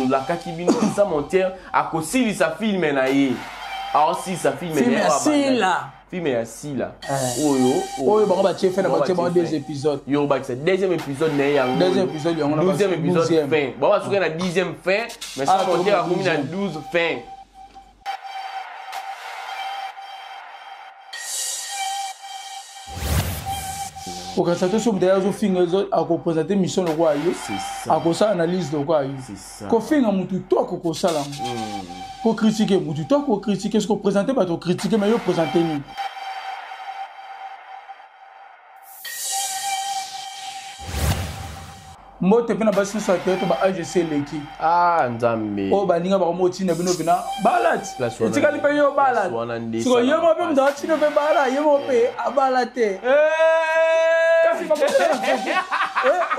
la kakibino ça monteur à cause sa film na ye alors si sa film est assis là film est assis là oyo bango ba chef na ba chef deux épisodes yo ba c'est deuxième épisode na yango deuxième épisode yango na 12e épisode fin bon ba souka na 10e fin mais ça monteur a commis na 12 fin au cas ça sur derrière zo finga zo a ko présenter mission le roi yo c'est ça a ko ça analyse le roi yo c'est ça ko finga mutu to ko sala ko critiquer mutu to ko critiquer ce ko présenter pas to critiquer mais yo présenter ni mote pena basi so ateto ba AGC leki nzambe o ba ninga ba moti na bino bina balat etikali pe yo balat so yo mo pe mdo tino pe bala yo mo pe abalate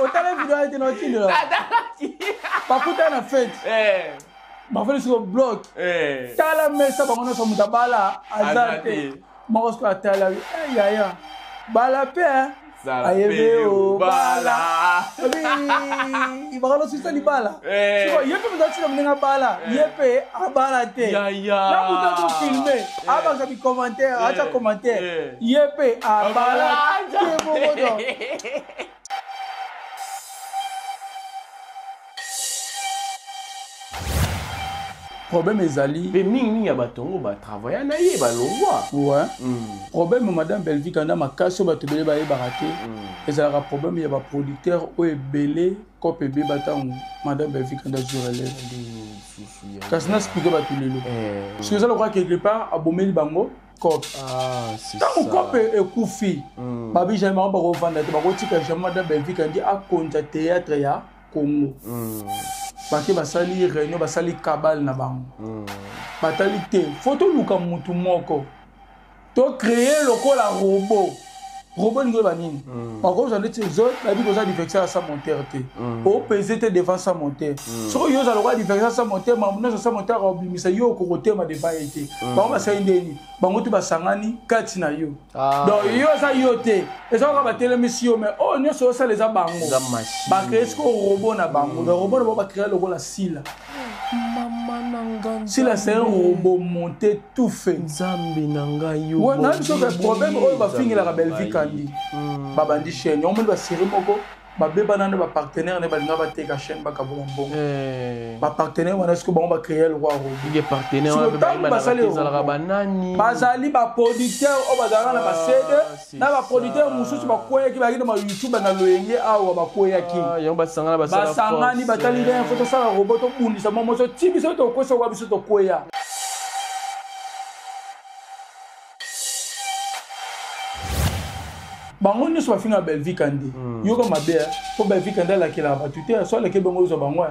otala video ate no tino pakuta na fete ba fele so block tala mesa ba ngona so mutabala azate mo ko atala ya bala pe ayebe o bala ibagalo sisa ni bala so yepe mdati na mninga bala yepe abala te na muta to filmer aba ka bi commentaire acha commentaire yepe abala te bodo problème ezali mais mingi ya batongo ba travailler na ye ba longwa ouais problème madame Belvique anda makaso ba tebele ba yeba raté ezala problème ya ba producteur o ebele ko pebe batango madame Belvique anda jurele kasna expliquer ba tulelo parce que ça le croit quelque part abomeli bango cop c'est ça tant cop ekufi babi jamais ba ko vanda te ba ko tika jamais madame Belvique andi a konta théâtre ya Congo baki basali réunion basali kabal na bango batali te photo luka mutu moko to créer lokola robot ngwe banini bako za ndeti zo babi ko za diffection sa monteur te o peser te devant sa monteur so yo za lokola diffection sa monteur mamuna sa monteur a obimisa yo ko côté ma devant été bango basali ndeni bango tu basangani kati na yo donc yo za yo te eza ko ba telemisi yo mais oh nyoso ça les a bango ba créer ce robot na bango le robot ba créer lokola sila si la c'est un robot monté tout fait nzambe nanga yo ouais na biso ka problème oyo ba fingira ka Belvique andi babandi chaîne on ba série moko ba beba nande ba partenaire ne ba linga ba teka chaîne ba ka bongo ba partenaire wana ce que bon ba créer le roi robot il est partenaire ba basala banani bazali ba producteur o bazala na ba CD na ba producteur mususu ba koya ki ba ki na YouTube na loyenge awa ba koya ki yo basangana basala basangani batali bien photo ça robot to bundisa momo so tibi so to ko so wa biso to koya bango nyonso bafinga Belvique andi yo ko mabe po Belvique andi la kila ba tuté so la ke bango zo bango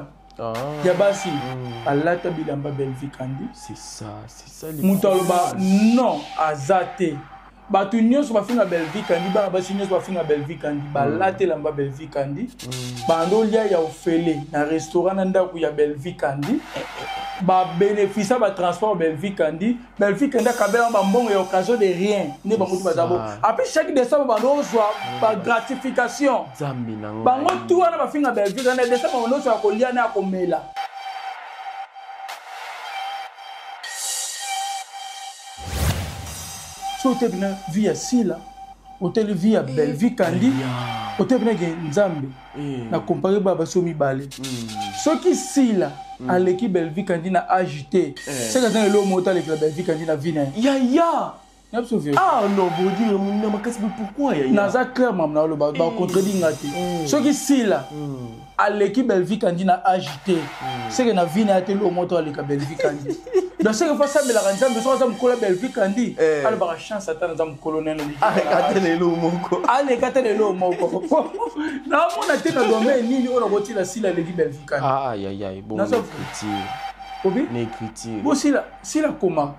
ya basi alata bilamba Belvique andi c'est ça mutoloba non azate batu nyonso bafinga Belvique andi ba basi nyonso bafinga Belvique andi balate lamba Belvique andi bando lia ya ofele na restaurant na ndako ya Belvique andi ba bénéficie ba transport Belvique andi kabela ba mbongo ya occasion de rien ne ba mutu bazabo après chaque décembre ba nozwa ba gratification zambi nanga bango tu wana bafinga Belvique andi décembre ba nozwa ko lia na komela so te bina via sila hotel via Belvique andi hotel bina ke nzambe na comparer ba baso mibale soki sila à l'équipe Belvique andi na agité c'est que dans le moto avec la Belvique andi na vina non vous dire mon makasi pourquoi ya naza clairement na lo ba contredire ngati soki sila à l'équipe Belvique andi na agité c'est que na vina ate le moto avec la Belvique andi donc c'est que fa ça me la ranzambe so za mkola Belvique andi ala ba chance atana za mkolonel ale katele lo moko na mona te na domaine nini ona botila sila l'équipe Belvique andi aïe bon critique obi ne critique bon sila comment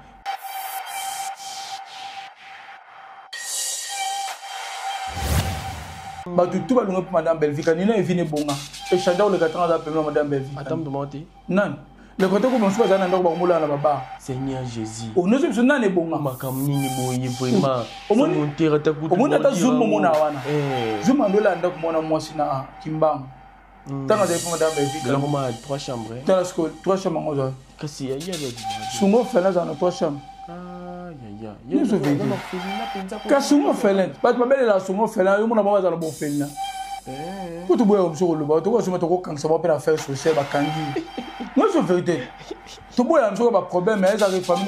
batu tout balunga pour madame Belvique andi na evine bonga et chanda le 4 ans da pema madame Belvique attends demandez non le côté ko bonso bazana ndako ba mola na baba Seigneur Jésus o no se nane bonga makamni boyi vraiment mon terre ta kutu o mona ta zoom mona wana zoom andola ndako mona mwasi na kimbang Tant que tu madame Belgique. Là, on a 3 chambres. Dans la school, 3 chambres en haut. Qu'est-ce qu'il y a? Il y a des. Sungo Félin dans 3 chambres. Il y a. Nous sommes venus. Quand Sungo Félin, pas de belle la Sungo Félin, il y a mon dans le bon Félin. Pour te boire sur le bas, tu vois, je me trouve quand ça va pas faire social, va candier. Moi, c'est vérité. Tu bois un jour, un problème, mais ça arrive, famille,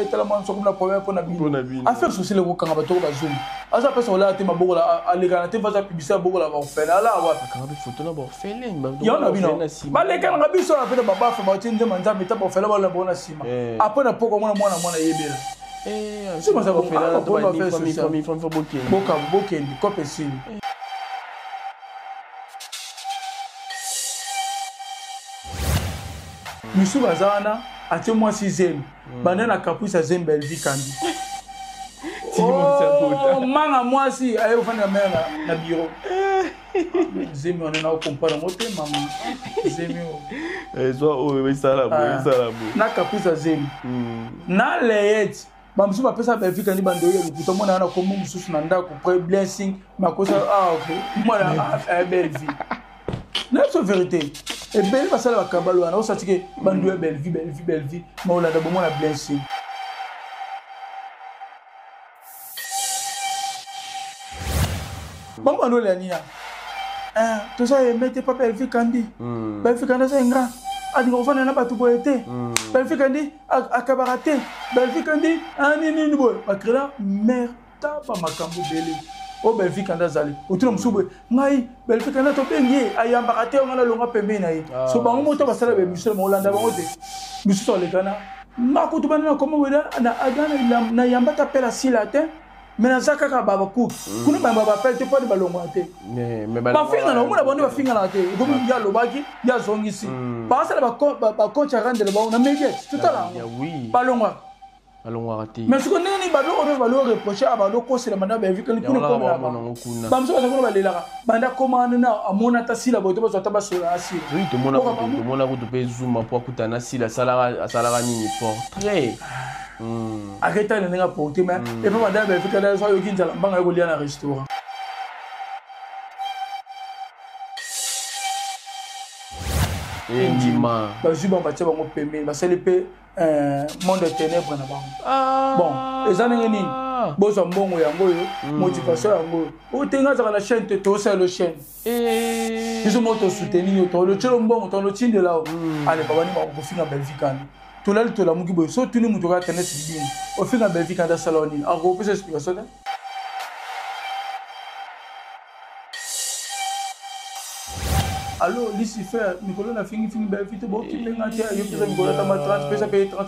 tellement sur le problème pour la vie. Affaire sociale, quand on va tout zoom. À ça, personne là, tu m'as beau là, à l'égalité, vas à publier à beaucoup là, on fait là, là, ouais. Quand on a photo là, on fait là, il y en a vu, non. Bah, les gars, on a vu ça, on a fait de baba, on a fait de manza, mais t'as pas fait là, on a bon assis. Après, on a pas comme moi, on a yébé. C'est moi, ça va faire là, on va faire social. Boken, copé signe. Misu bazana ate moi 6e banda na caprice à Belgique kandi manga moi si ayo fana mena na bureau zemi on na comprendre moté maman zemi o sala na caprice à zemi na leyet bamsu ba pesa Belgique kandi bando yo lukuta mona na komo mususu na ndako pre blessing makosa ok moi na Belgique na so vérité. Et belle parce que la cabale on sait que bandu belle vie mais on a d'abord la blessing. Bon on la nia. Tout ça mettez pas belle vie kandi. Belle vie kandi c'est grand. Adi on va na pas tout poété. Belle vie kandi à cabareté. Belle vie kandi ni boy. Makrela mère ta pas makambo belle. O Belgique anda zali otuna musubwe ngai Belgique anda to bengi ayamba kate ngala longa pembe na yi so bango moto basala be misolo molanda bango te misolo le kana makutu bana komo weda na agana na yamba ta pela silate mena zaka ka baba ku kuna baba bapel te pas de balongo te mais ba finga na omuna bonde ba finga na te gomi ya lobaki ya zongisi ba sala ba coach rande le ba na meje tout à oui balongo allons rater mais ce qu'on est ni balo on va le reprocher à balo ko c'est la madame Belgique que nous comme ba mso ka ko ba lela banda comment na amona ta sila boto ba zota ba sola asile oui tout mona ko to pe zoom pour kutana sila salara ni portrait arrête na nga portrait mais et pas madame Belgique là so yo kinza mbanga ko lia na restaurant et dima ba zuba ba tshaba ngo pembe ba selepe monde de ténèbres na bango bon ezana nini bozo mbongo yango yo motivation yango o tenga za la chaîne to ça le chaîne biso moto soutenir to le tshelo mbongo to le tinde là allez baba ni ba ko finga Belgique ani to la muki boy so tuni muto ka tennis bidini o finga Belgique anda saloni a ko pesa explication là. Alors, Lucifer, Nicolas n'a fini belle vite, bon, tu l'as dit, il y a Nicolas dans ma 30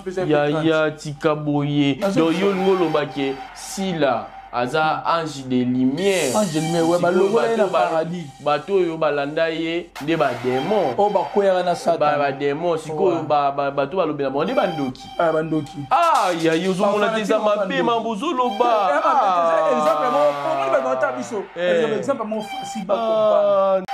pesa. Ya tika boye. Donc, yo ngolo bake si là, aza ange de lumière. Ange de lumière, ouais, bah le voilà na paradis. Bato yo balanda ye de ba démon. Oh ba kwera na satan. Ba démon, siko bato balobela bon de bandoki. Ah bandoki. Ah, ya yo zo mona teza mabe mambozo loba. Exemple moi, on va ta biso. Exemple moi facile ba comprendre.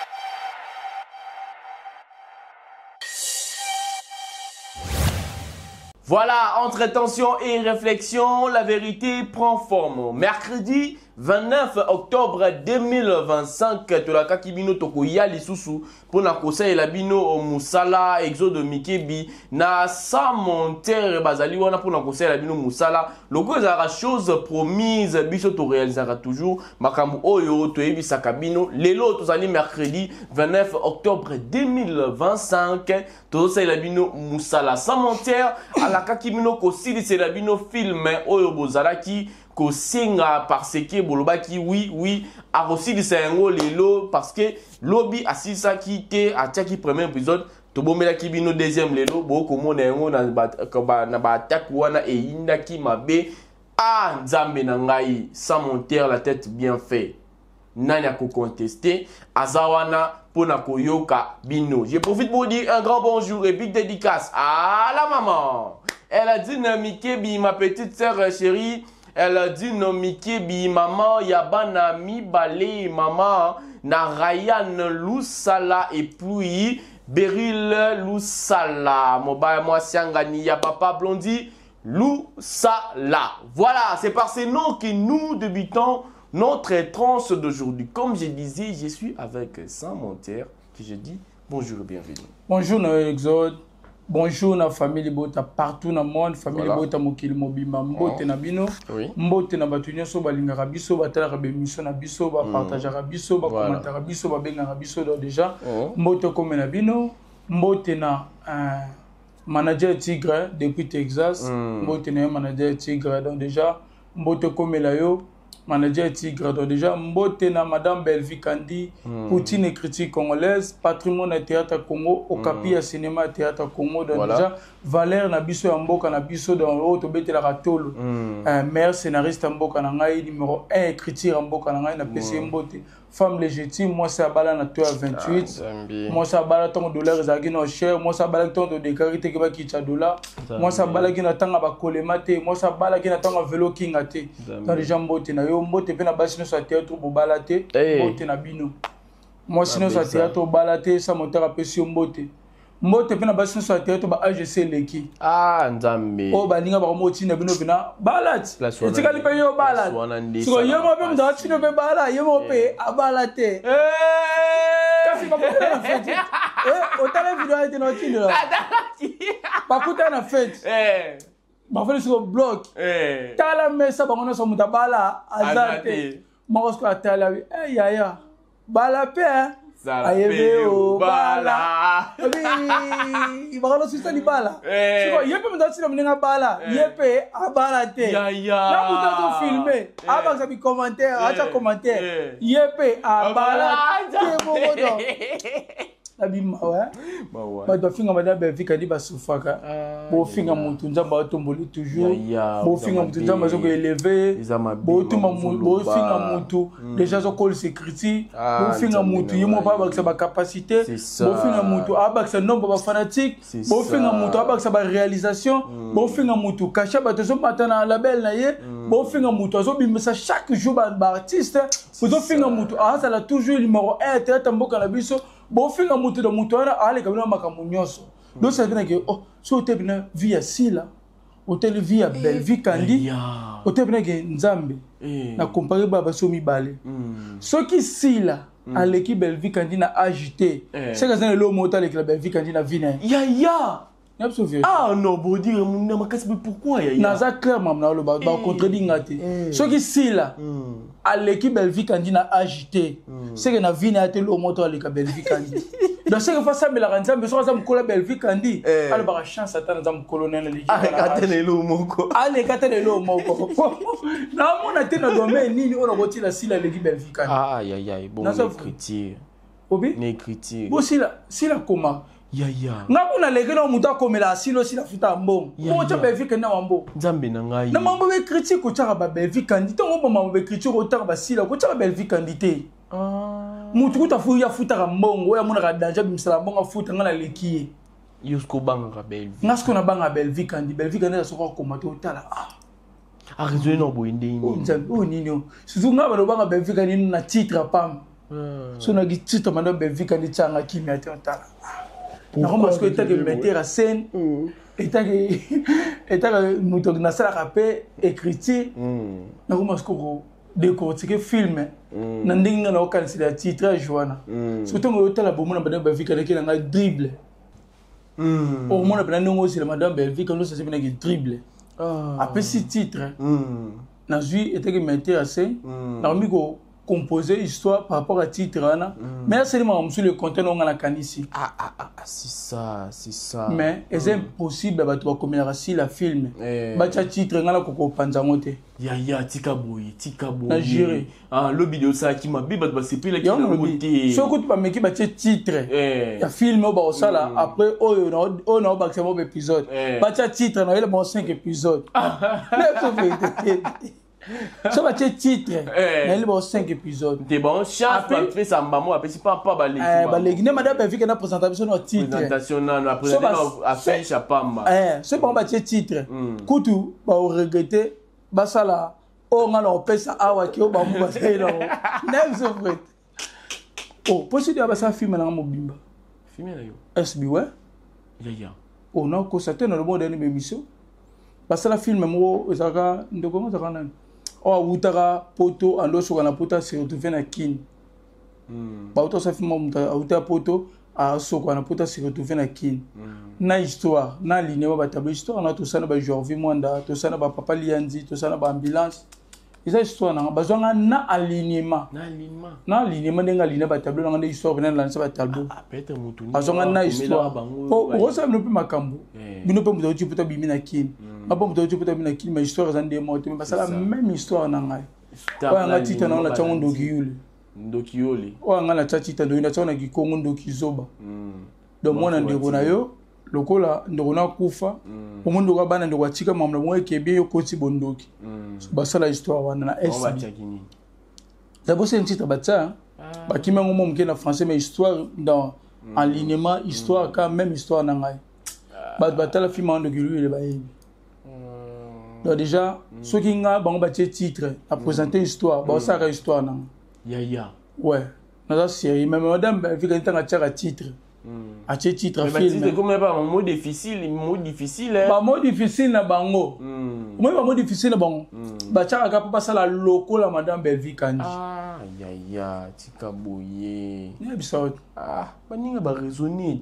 Voilà, entre tension et réflexion, la vérité prend forme. Mercredi 29 octobre 2025, tolaka kibino toko ya lisusu pona kosa la bino o musala exode mikebi na sa monter bazali wana pona kosa la bino musala loko ezara chose promise biso to réalisera toujours makambu oyo to ebisa kabino lelo tozali mercredi 29 octobre 2025 toza la bino musala sa monter alaka kibino ko silise la bino film oyo bozalaki kosenga parce que bolobaki oui a aussi dit ça yango lelo parce que lobby asisa ki te atiaki premier épisode to bomela ki bino deuxième lelo boko mona yango na ba attaque wana e indaki mabe ah nzambe na ngai sans monter la tête bien fait nani ko contester azawana pona koyoka bino. Je profite pour dire un grand bonjour et big dédicace à la maman. Elle a dit Mikebi, ma petite sœur chérie. Elle a dit non Mikebi maman yabana mi balé maman na Ryan Lusala et puis Beryl Lusala moba moi siangani ya papa blondi Lusala. Voilà, c'est par ces noms que nous débutons notre transe d'aujourd'hui. Comme je disais, je suis avec Sam Monter que je dis bonjour et bienvenue. Bonjour na Exode. Bonjour na famille Bota partout dans le monde, famille Bota mokili mobimba mbote na bino. Mbote na batu nyonso balingaka biso batalaka bemission na biso ba partageaka biso ba commentera biso ba bengaka biso donc déjà mbote comme na bino, mbote na manager Tigre depuis Texas, mbote na manager Tigre donc déjà mbote comme la yo manager Tigre donc déjà mbote na madame Belvi Kandi Poutine critique congolaise patrimoine na théâtre Congo okapi ya cinéma théâtre Congo donc déjà Valère na biso ya mboka na biso dans auto betela katolo meilleur scénariste mboka na ngai numéro 1 écriture mboka na ngai na PC mbote femme légitime moi c'est abala na toi 28 moi c'est abala ton dollar ezaki no cher moi c'est abala ton de décarité ke ba kicha dollar moi c'est abala ki na tanga ba kolema te moi c'est abala ki na tanga vélo kinga te dans les gens mbote na yo mbote pe na basi no sa théâtre bobala te mbote na bino moi sinon sa théâtre bobala te sa monter apesi mbote mbote pe na basi no sa théâtre ba AGC leki nzambe o balinga ba moti na bino bina balat etikali pe yo balat siko yo mo pe mda tino pe bala yo mo pe abalate kasi ba kuta na fete otale video ite no tino ba kuta na fete ba fele siko block tala mesa ba ngona so muta bala azate mo ko atala yaya bala pe ayebe o bala ibakalo sisa ni bala siko yepe mda tino mninga bala yepe abala te na muta to filmer aba sa bi commentaire acha commentaire yepe abala te bodo abima ba do finga madame Belvika di basufaka bo finga muntu nzamba otomboli toujours bo finga muntu nzamba zo ko élever bo tuma bo finga muntu déjà zo call sécurité bo finga muntu yimo ba ba sa capacité bo finga muntu aba sa nombre ba fanatique bo finga muntu aba sa ba réalisation bo finga muntu kasha ba zo matana label na ye bo finga muntu zo bimisa chaque jour ba artiste bo finga muntu ça la toujours numéro 1 théâtre mboka na biso bo finga mutu do mutu ana ale kabina makamu nyonso do ça veut dire que so te bina via sila hotel via Belvi Kandi hotel bina ke nzambe na comparer baba so mibale soki sila aleki Belvi Kandi na agité c'est que ça le moto aleki la Belvi Kandi na vina non bon dire mon makasi pourquoi naza clairement na lo ba contredire ngate soki sila aleki Belvi Kandi na agité c'est que na vina te lo moto aleka Belvi Kandi donc c'est que fa ça la nzambe so za mkola Belvi Kandi ala ba chance atana za colonel leki katene lo moko ale katene lo moko na mona te na domaine nini ona botila sila aleki Belvi Kandi bon écriture obi écriture bo sila comment nga kuna leke na muta komela asilo sila futa mbongo mo cha Belvi Kandi na mambo nzambe na ngai na mambo be critique ko cha ba Belvi Kandi to ngo mambo be critique ko ta ba sila ko cha Belvi Kandi te mutu kuta fu ya futa mbongo ya mona ka danger bimsala mbongo futa ngana leki yusko banga Belvi ngasko na banga Belvi Kandi na soko komata otala raison no boinde ni nzambe o nini suzu ngaba no banga Belvi Kandi na titre pam so na gi titre mando Belvi Kandi changa kimia te otala na parce que était que metteur à scène était que muto na sala rapé écriture na parce que décortiquer film na ndinga na okansila titre joana surtout ngo otala bomona madame Belvi Kandi na nga dribble au mona bana ngo c'est madame Belvi Kandi ça c'est bien que dribble après ce titre na zui était que metteur à scène na miko composer histoire par rapport à titre mais là c'est le contenu on a la canisi c'est ça mais c'est impossible ba to comme la film ba cha titre ngala ko panza moté tika boy na géré le vidéo ça qui m'a bi ba sepela qui na moté so ko ba meki ba titre ya film ba sala après on a ba c'est épisode ba cha titre na il bon 5 épisodes ça va être titre mais il y a 5 épisodes c'est bon chance pour faire ça mbamo après c'est pas balegi ne madame Belvi Kandi na présentation no titre présentation na présentation affiche à pamba c'est bon ba titre kutu ba regretter ba sala o ngala opesa awa ki o ba mu ba selo never so fait possible ba sa film na mobimba film na yo SB ouais on a constaté dans le monde d'une émission parce que la film mo ezaka ndoko mo zakana o utaka poto ando soka na pota se retrouver na kin bauta sa filma muta auta poto a soko na poto se retrouver na kin na histoire na ligne ba tableau histoire na tout ça na ba Jorvi Mwanda tout ça na ba Papa Lianzi tout ça na ba ambulance isa histoire na bazonga na alignement ndenga ligne ba tableau na histoire na lancer ba tableau peut-être mutu bazonga na histoire o rosa no pe makambo bino pe muto tu poto bimi na kin apa muto tu poto bimi na kin mais histoire za ndemo te mais basala même histoire na ngai wa nga tita na la chango ndoki yule wa nga la tita ndo ina tsona ki kongo ndoki zoba do mona ndeko na yo lokola ndeko na kufa omundo ka bana ndeko atika mamla mo ekebie yo koti bondoki basala histoire wana na SB d'abord c'est un titre batsa bakima ngomo mke na français mais histoire dans alignement histoire quand même histoire na ngai batala film ndoki yule ba yebi donc déjà ceux qui nga bango batie titre à présenter histoire ba ça ka histoire na ya ouais na la série même madame vu que tanga tira titre a titre film mais comme pas un mot difficile hein ba mot difficile na bango moi ba mot difficile na bango ba tira ka papa sala loko la madame Belvi Kandi ya tika boye ne bisa ba ninga ba raisonner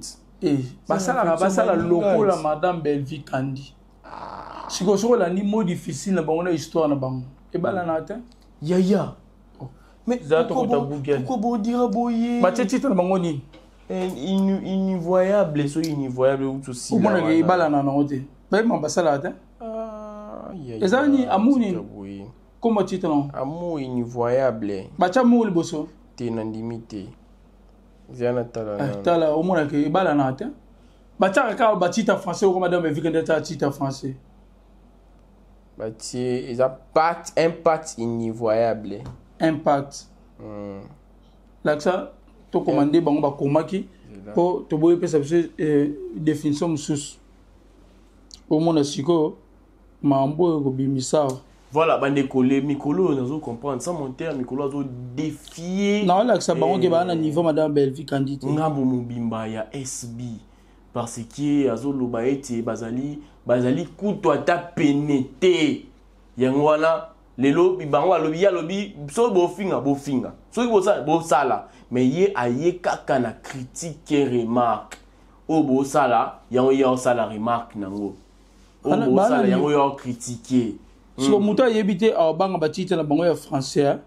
ba sala loko la madame Belvi Kandi siko soko la ni mot difficile na bango na histoire na bango e bala na ta ya mais pourquoi bon dire boye ba titre na bango ni invoyable so invoyable ou aussi là on a bala na note ba ma sala ta ezani amuni comment titre non amour invoyable ba cha mu liboso te na limité ziana tala au mona ke bala na ta ba cha ka ba titre français ou madame vu que ndeta titre français ba ti impact invoyable impact l'accent to commander bango ba komaki po to boye pesa biso définition mususu au mona siko mambo ko bimisa voilà bande collé mikolo nazo comprendre sans monter mikolo azo défier non l'accent bango ke ba na niveau madame Belvi Kandi ngambo mubimba ya SB parce que azo loba ete bazali kuto ata penete yango wana lelo bibango alobi so bofinga so bo sala mais ye aye kaka na critique et remarque o bo sala yango ya sala remarque nango o bo sala yango ya critiquer so muta yebite abanga batite na bango ya français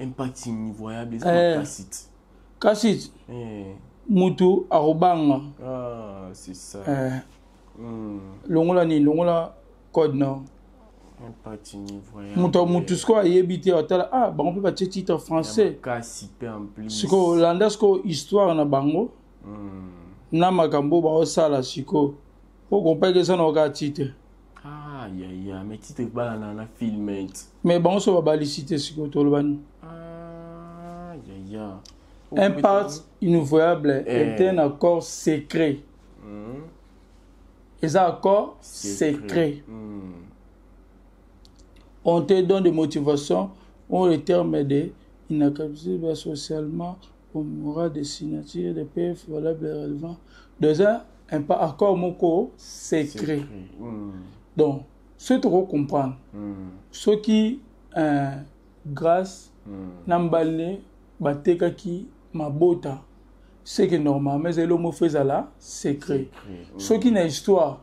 impact invoyable c'est kasit mutu arobanga c'est ça longola code non impact invoyable mutu sko ayebite otala bango pe batie titre français ka super en plus siko landa sko histoire na bango na makambo ba osala siko po compare ça na ka titre ya mais titre ba na film mais bango so ba balicité siko to lobani ya impact invoyable est un accord secret et ça accord secret on te donne des motivations ou les termes de inaccessible socialement au moral des signatures des PF valables et relevants. Deuxième, un pas accord moko secret. Donc, ce que tu comprendre, ce qui grâce n'emballe bateka qui mabota, c'est que normalement c'est l'homme fait là secret. Ce qui n'a histoire,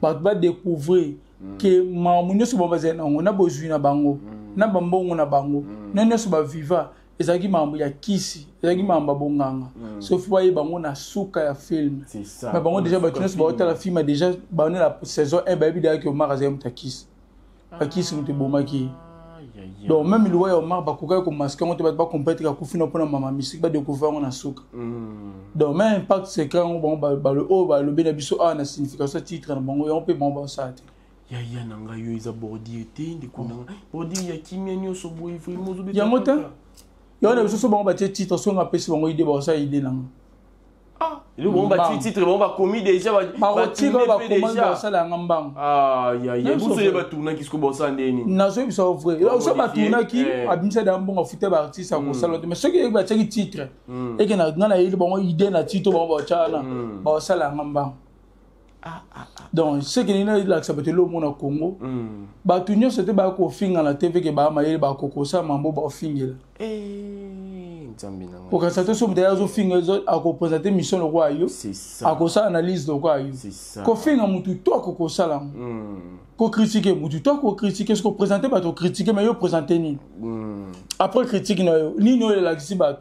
va découvrir que mamunyo so babazena on a besoin na bango na bambongo na bango nene so ba viva ezaki mambo ya kisi ezaki mambo bonganga sauf voyez bango na suka ya film c'est ça mais bango déjà batuna so ba hôtel la film déjà ba la saison 1 ba bidaki que Omar azem takisi akisi muté bomaki donc même le voyez Omar ba koka ko masque on te ba compéter ka kufina pona mama musique ba découvrir on na suka donc même impact c'est quand on ba le haut ba le bena biso na signification titre na bango on peut bon ba ça ya nanga yo iza bordi ete ndeko nanga bordi ya kimia nyoso boy vraiment zo ya mota yo na biso so bango batie titre so nga pesi bango idée ba ça idée nanga le bon ba titre bon ba commis déjà ba titre ba déjà ça la ngambang ya buso ye ba tourna kisko bossa ndeni na so biso vrai yo so ba tourna ki abimisa da mbongo futa ba artiste ko sala mais ce qui ba titre titre et que na ile bango idée na titre bango ba chana ba ça la ngambang donc ce qui n'est là ça peut être le monde au Congo ba tunyo c'était ba ko finga la TV que ba mayele ba ko ça mambo ba fingela okasa to so mutaya zo finga zo akopresenter mission le roi yo c'est ça akosa analyse le roi yo c'est ça ko finga mutu to ko sala ko critiquer mutu to ko critiquer ce ko présenter ba to critiquer mais yo présenter ni après critique na yo ni no la kisi ba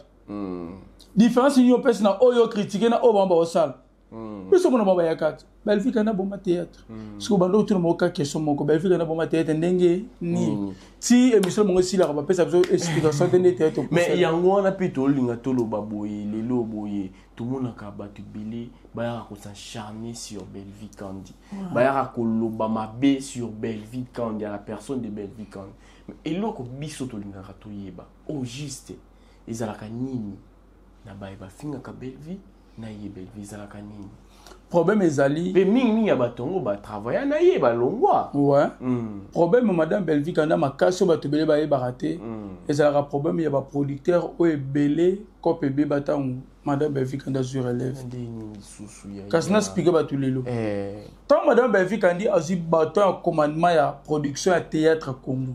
différence ni yo pesa na oyo critiquer na o ba ba sala mais ce qu'on a pas yakat Belgique na bon théâtre parce que bando tout le monde ka question mon Belgique na bon théâtre ndenge ni si émission mon si la ba pesa explication de théâtre mais yango na pito linga to lo baboye le lo boye tout le monde ka batu belé ba ya ko s'acharner sur Belgique Kandi ba ya ko loba mabe sur Belgique Kandi à la personne de Belgique Kandi et loko biso to linga to yeba au juste ezalaka nini na ba finga ka Belgique na yebel vizalaka nini problème ezali pe mingi ya batongo ba travailler na yeba longwa ouais problème madame Belvique anda makaso bato belé ba yeba raté ezalaka problème ya ba producteur o ebelé kope be batangu madame Belvique anda sur relève kasna expliquer bato lelo tant madame Belvique andi azi bato en commandement ya production ya théâtre Congo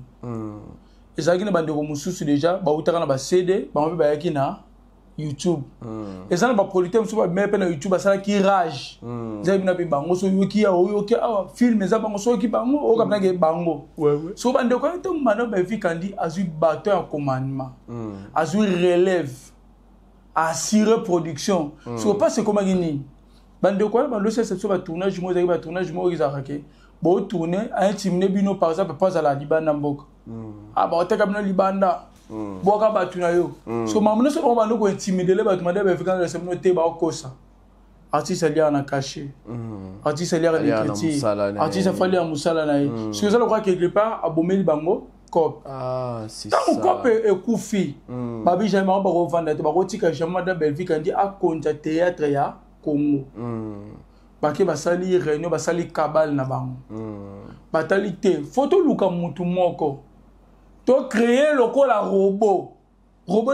ezalaki na bandeko mususu déjà ba utaka na ba CD ba mpe ba yaki na YouTube et ça va producteur sur mais pe na YouTube ça qui rage zabi na bango so yoki ya yoki awa film za bango so yoki bango o ka na ke bango so bande ko to madame Belvique andi azu bateau en commandement azu relève assurer production so pas c'est comment ni bande ko ba lo c'est ba tournage mo za ba tournage mo za raké bo tourner a intiminer bino par exemple pas à la Libanda mboka ah ba oteka bino Libanda boka batu na yo so mamuno so on va nous intimider les batu madame Belvique na semno te ba okosa artiste lié na caché artiste lié na critique artiste fali ya musala na ye so ça le croit quelque part abomeli bango cop c'est ça cop e kufi babi jamais ba ko vendre te ba ko tika jamais madame Belvique andi a konta théâtre ya Congo baki basali réunion basali kabal na bango batali te photo luka mutu moko to créer lokola robot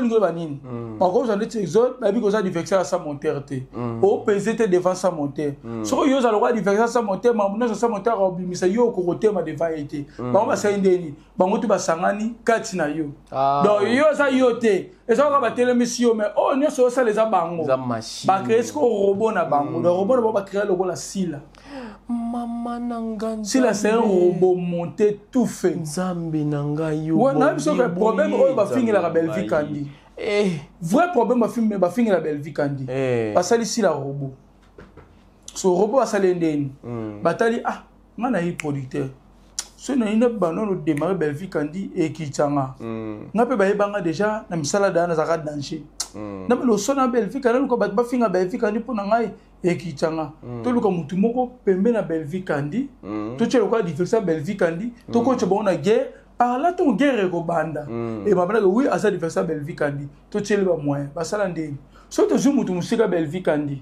ni banini par contre j'en ai exode babi ko ça diffection sa monteur te o PZT devant sa monteur so yo za lokola diffection sa monteur mamuna sa monteur obimisa yo ko côté ma devant été ba sa indeni bango tu basangani kati na yo donc yo za yo te et ça ka ba télémission mais oh nyo so ça les bango ba créer ce robot na bango le robot ba créer lokola sila Maman nanga si la c'est un robot monté tout fait nzambe nanga yo ouais na biso le problème o ba fingi la Belvique Kandi vrai problème ba fingi la Belvique Kandi basali si la robot so robot basali ndeni batali ah ngana yi producteur so na ina banono démarrer Belvique Kandi et kitanga ngape ba yebanga déjà na misala dana za ka danger na lo sona Belvique Kandi ko ba finga Belvique Kandi pona ngai ekitanga to luka mutu moko pembe na Belvique Kandi to tshelo kwa diffection Belvique Kandi to ko tshebo na guerre par là ton guerre ko banda et babana oui à ça diffection Belvique Kandi to tshelo ba moyen basala ndeni so to zu mutu musika Belvique Kandi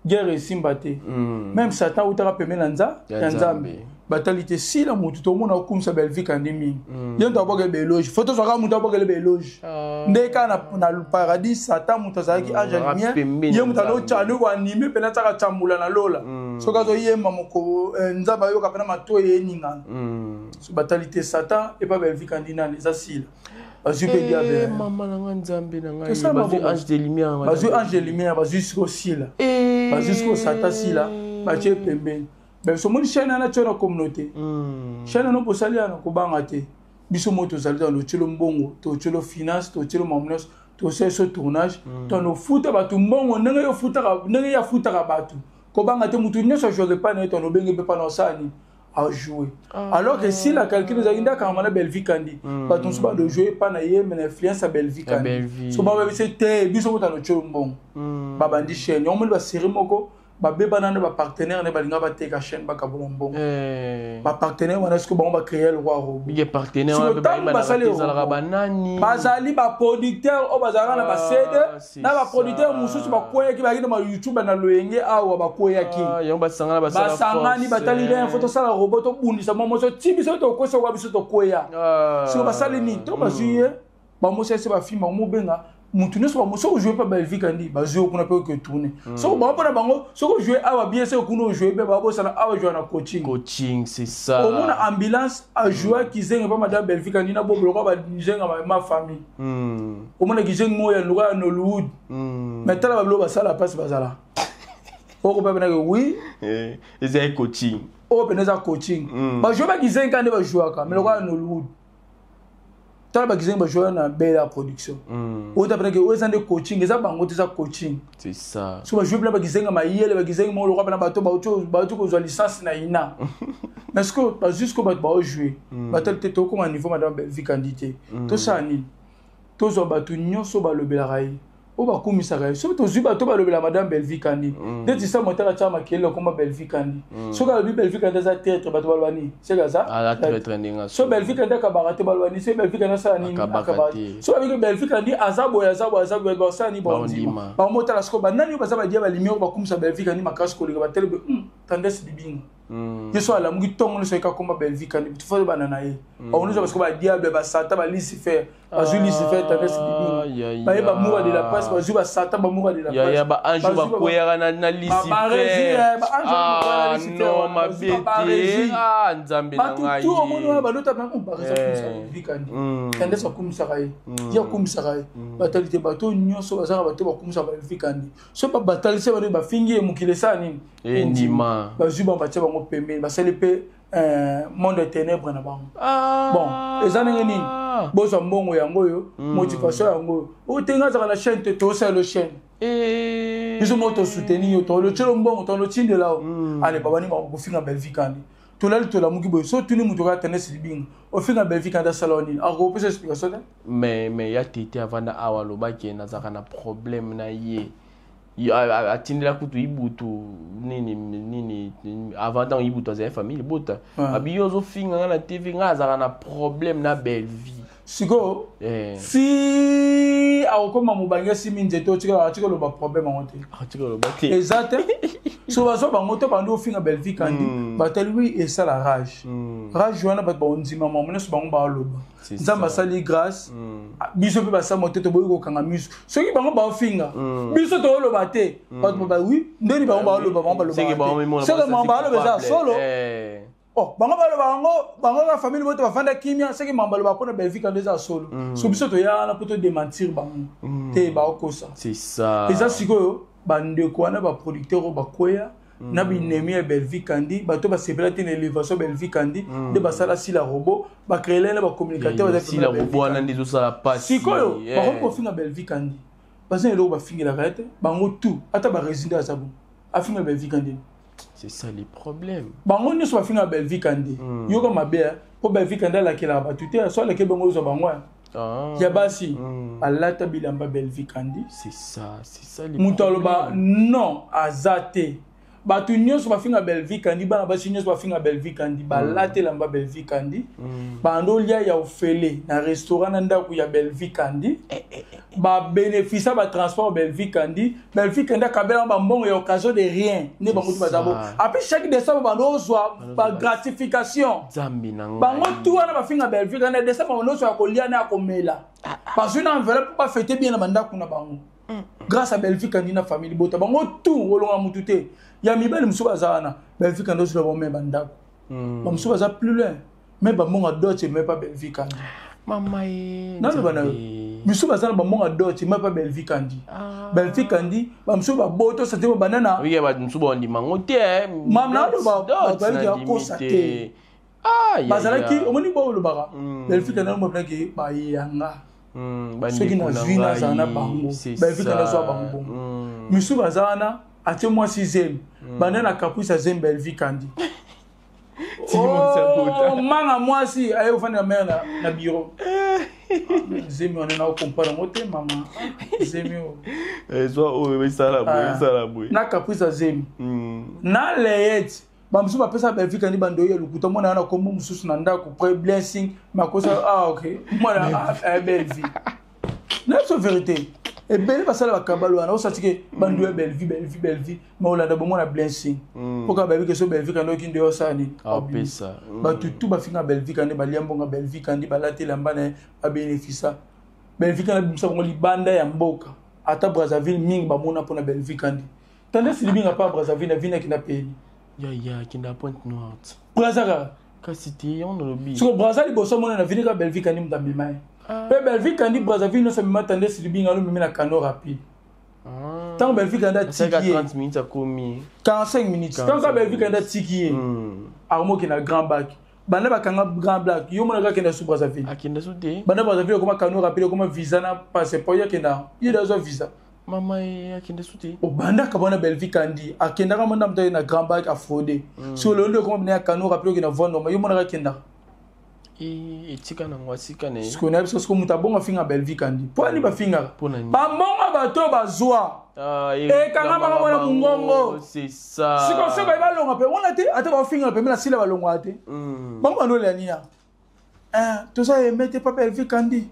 guerre simbate même Satan utaka pembe na nzambe batalité si la mutu to mona comme ça Belvique Kandi mi yendo aboga beloge photo zo ka mutu aboga beloge ndeka na paradis Satan mutu zaki ajalmien ye mutu no tchanu ko animé pena tsaka tsamula na lola so ka zo yema moko nzaba yo ka pena mato ye ningana so batalité Satan et pas Belvique Kandi na les asile azupe diable maman nanga nzambe nanga bazu ange de lumière bazu jusqu'au ciel jusqu'au Satan sila bache pembe mais so moni chaîne na tchona communauté chaîne no posalia na ko banga te biso moto zali dans le tchelo mbongo to tchelo finance to tchelo mamunos to ce tournage to no futa batu mbongo ndenge yo futa ndenge ya futa ka batu ko banga te mutu nyoso joue pas na to no benge pe pa no sani à jouer alors que si la calcul nous a inda quand on Belvique Kandi batu so ba de jouer pas na ye mais influence à Belvique Kandi so ba c'est te biso moto no tchelo mbongo ba bandi chaîne on me ba série moko ba beba na ba partenaire ne balinga ba teka chaîne ba kabula mbongo ba partenaire wana ce que ba créer le roi robot bi partenaire ba ba bazala banani bazali ba producteur o bazala na ba CD na ba producteur mususu ba koya ki ba ki na YouTube na loyenge awa ba koya ki yo ba sangana ba sala ba sangani ba tali rien photo sala robot to bundisa momo so tibi so to ko so kwa biso to koya so ba sali ni to ba juye ba mo se ba film mo benga mutu ne so jouer pas Belgique andi ba jouer kuna pe que tourner so ba pona bango so jouer awa bien c'est kuno jouer be ba bo sana awa jouer na coaching c'est ça au moins ambulance a jouer qui zenga pas madame Belgique andi na bo bloko ba zenga ma famille au moins qui zenga mo ya lwa no Hollywood mais tala ba blo ba sala passe bazala ko ba bena oui c'est coaching peneza coaching ba jouer ba qui zenga ne ba jouer ka mais lwa no Hollywood tala ba qui zenga ba jouer na belle production o ta bena que o ezande coaching eza bango teza coaching c'est ça so ba jouer bla ba qui zenga ma yele ba qui zenga mo lwa bena bato ba to ko zo licence na ina mais ce que pas jusqu'au ba jouer ba tel te to ko ma niveau madame Belgique candidate to ça ni to zo ba to nyonso ba lobela rai o ba komisaka so to zuba to ba lobela madame Belgique kandi dès ça monter cha makelo comme Belgique kandi so ka bi Belgique kandi za théâtre ba to balwani c'est ça ah très trending so Belgique kandi ka barate balwani c'est Belgique kandi ça ni kabakati so avec Belgique kandi azabo ba ça ni ba ndima ba monter la sko ba nani ba za ba dia ba limier ba komisa Belgique kandi makasi ko ba tele tendance dibinga je so ala mugi tongo so ka comme Belgique kandi tu faut banana ye on nous parce que ba diable ba sata ba Lucifer ba Lucifer tendance dibinga ba moura de la passe ba zuba sata ba moura de la passe ya ba anjo ba koyera na Lucifer ba anjo non ma bête nzambe na ngai tout au monde ba lota na ba resa Belgique kandi tendance ba komisa kai ya komisa kai ba talite ba to nyonso ba za ba to ba komisa Belgique kandi so ba batalise ba fingi mukile sani endima ba zuba ba tsa ba pembe ba sele pe monde de ténèbres na bango bon ezana ngeni bozo mbongo yango yo motivation yango o tenga za na chaîne te to ça le chaîne biso moto soutenir to le chelo mbongo to le tinde là allez baba ni ba ko finga Belgique kandi to la to la muki boy so tuni muto ka tennis libing o finga Belgique kandi saloni a ko pesa explication mais ya tete avant da awalo ba ke na za kana problème na ye atindela kutu ibutu nini avant dans ibutu za famille bota abiyo zo finga na TV ngaza na problème na belle vie siko si akoma mubanga simi nzeto tika lo ba problème ngote tika lo ba te exact so bazo ba ngoto ba ndo finga belle vie kandi batel oui et ça la rage wana ba ondima mamona so bango ba loba nzamba sali grâce biso pe ba sa moteto boyo ko kanga miso soki bango ba finga biso to loba te ba oui ndeni bango ba loba bango ba loba c'est que bango ba loba ça solo oh bango bango la famille moto ba fanda kimia c'est que mambalo ba pona Belgique kandi za solo so biso to ya na poto démentir bango te ba okosa c'est ça et ça siko ba ndeko wana ba producteur ba koya na binemi ya Belgique kandi bato ba sepela te élévation Belgique kandi de ba sala si la robot ba créer là ba communicateur ba si la robot wana ndizo sala passe sikoyo ba ko finga Belgique kandi ba zene lo ba finga la rete bango tout ata ba résident za bon a finga Belgique kandi c'est ça les problèmes bango ni so ba finga Belgique kandi yo ko mabe po Belgique kandi la kela ba tuté so la ke bango zo bango ya basi alata bilamba Belgique kandi c'est ça les mutaloba non azate batu nyonso bafinga Belgique kandi bana basi nyonso bafinga Belgique kandi balate lamba Belgique kandi bando lia ya ofele na restaurant na ndako ya Belgique kandi ba bénéfice ba transport Belgique kandi kabela ba mbongo ya occasion de rien ne ba mutu bazabo après chaque décembre bando zwa ba gratification zambi nango bango tout wana bafinga Belgique kandi décembre bando zwa ko lia na komela parce que na enveloppe pas fêter bien na bandako na bango grâce à Belgique kandi na famille bota bango tout olonga mutute ya mibali musuba zana Belgique ndo sula bomé bandako ba musuba za plus loin mais ba monga doche mais pas Belgique kandi mama e non bana musuba zana ba monga doche mais pas Belgique kandi Belgique kandi ba musuba boto sate ba banana oui ba musuba ndi mangote mamna do ba Belgique ko sate bazalaki omoni bo lo baka Belgique na mo plaki ba yanga soki na zwina zana bango Belgique na zo bango musuba zana atie moi 6e bana na caprice à Zem Belgique kandi manga moi si aye ofanda mère na bureau Zemi on est na comprendre moté maman Zemi zo sala boy na caprice à Zem na leyet bamsu ba pesa Belgique kandi bando ye lukuta mona na kombo mususu na ndako pre blessing makosa OK mona Belgique na so vérité et belle basala bakabalo na osatike bandu ya Belgique mais olanda bongo na blessing poka babi ke so Belgique ndo kinde osani pesa ba tutu ba finga Belgique ande baliambonga Belgique ande balate lamba na ba bénéfice Belgique na bimisa bango libanda ya mboka ata Brazzaville mingi bamona mpona Belgique andi tande silibinga pa Brazzaville na vina kina peli ya kinda Pointe Noire Brazzaville kasi te on lobi so Brazzaville boso mona na vina ka Belgique andi mtambimaye pe Belgique andi Brazzaville no samima tande silibinga lo mimi na cano rapide tant Belgique anda tiki 30 minutes à commis 45 minutes tant ka Belgique anda tiki armo ki na Grand Bac bana bakanga Grand Bac yo mona ka kenda su Brazzaville akenda su te bana Brazzaville comme cano rapide comme visa na passeport ya kenda yida zo visa mama akenda su te o banda ka bona Belgique andi akenda ka mona mta na Grand Bac a frauder so le ndo comme na cano rapide ki na vendre mais yo mona ka kenda etika na mwasika ne ce qu'on a parce que muta bonga finga Belgique andi po ani ba finga pona ni ba mbonga bato bazwa et kanga ba mona mungongo c'est ça siko siko ba longa pe on ate ate ba finga pe mena sila ba longa ate bonga no le ania tout ça et mettez pas Belgique andi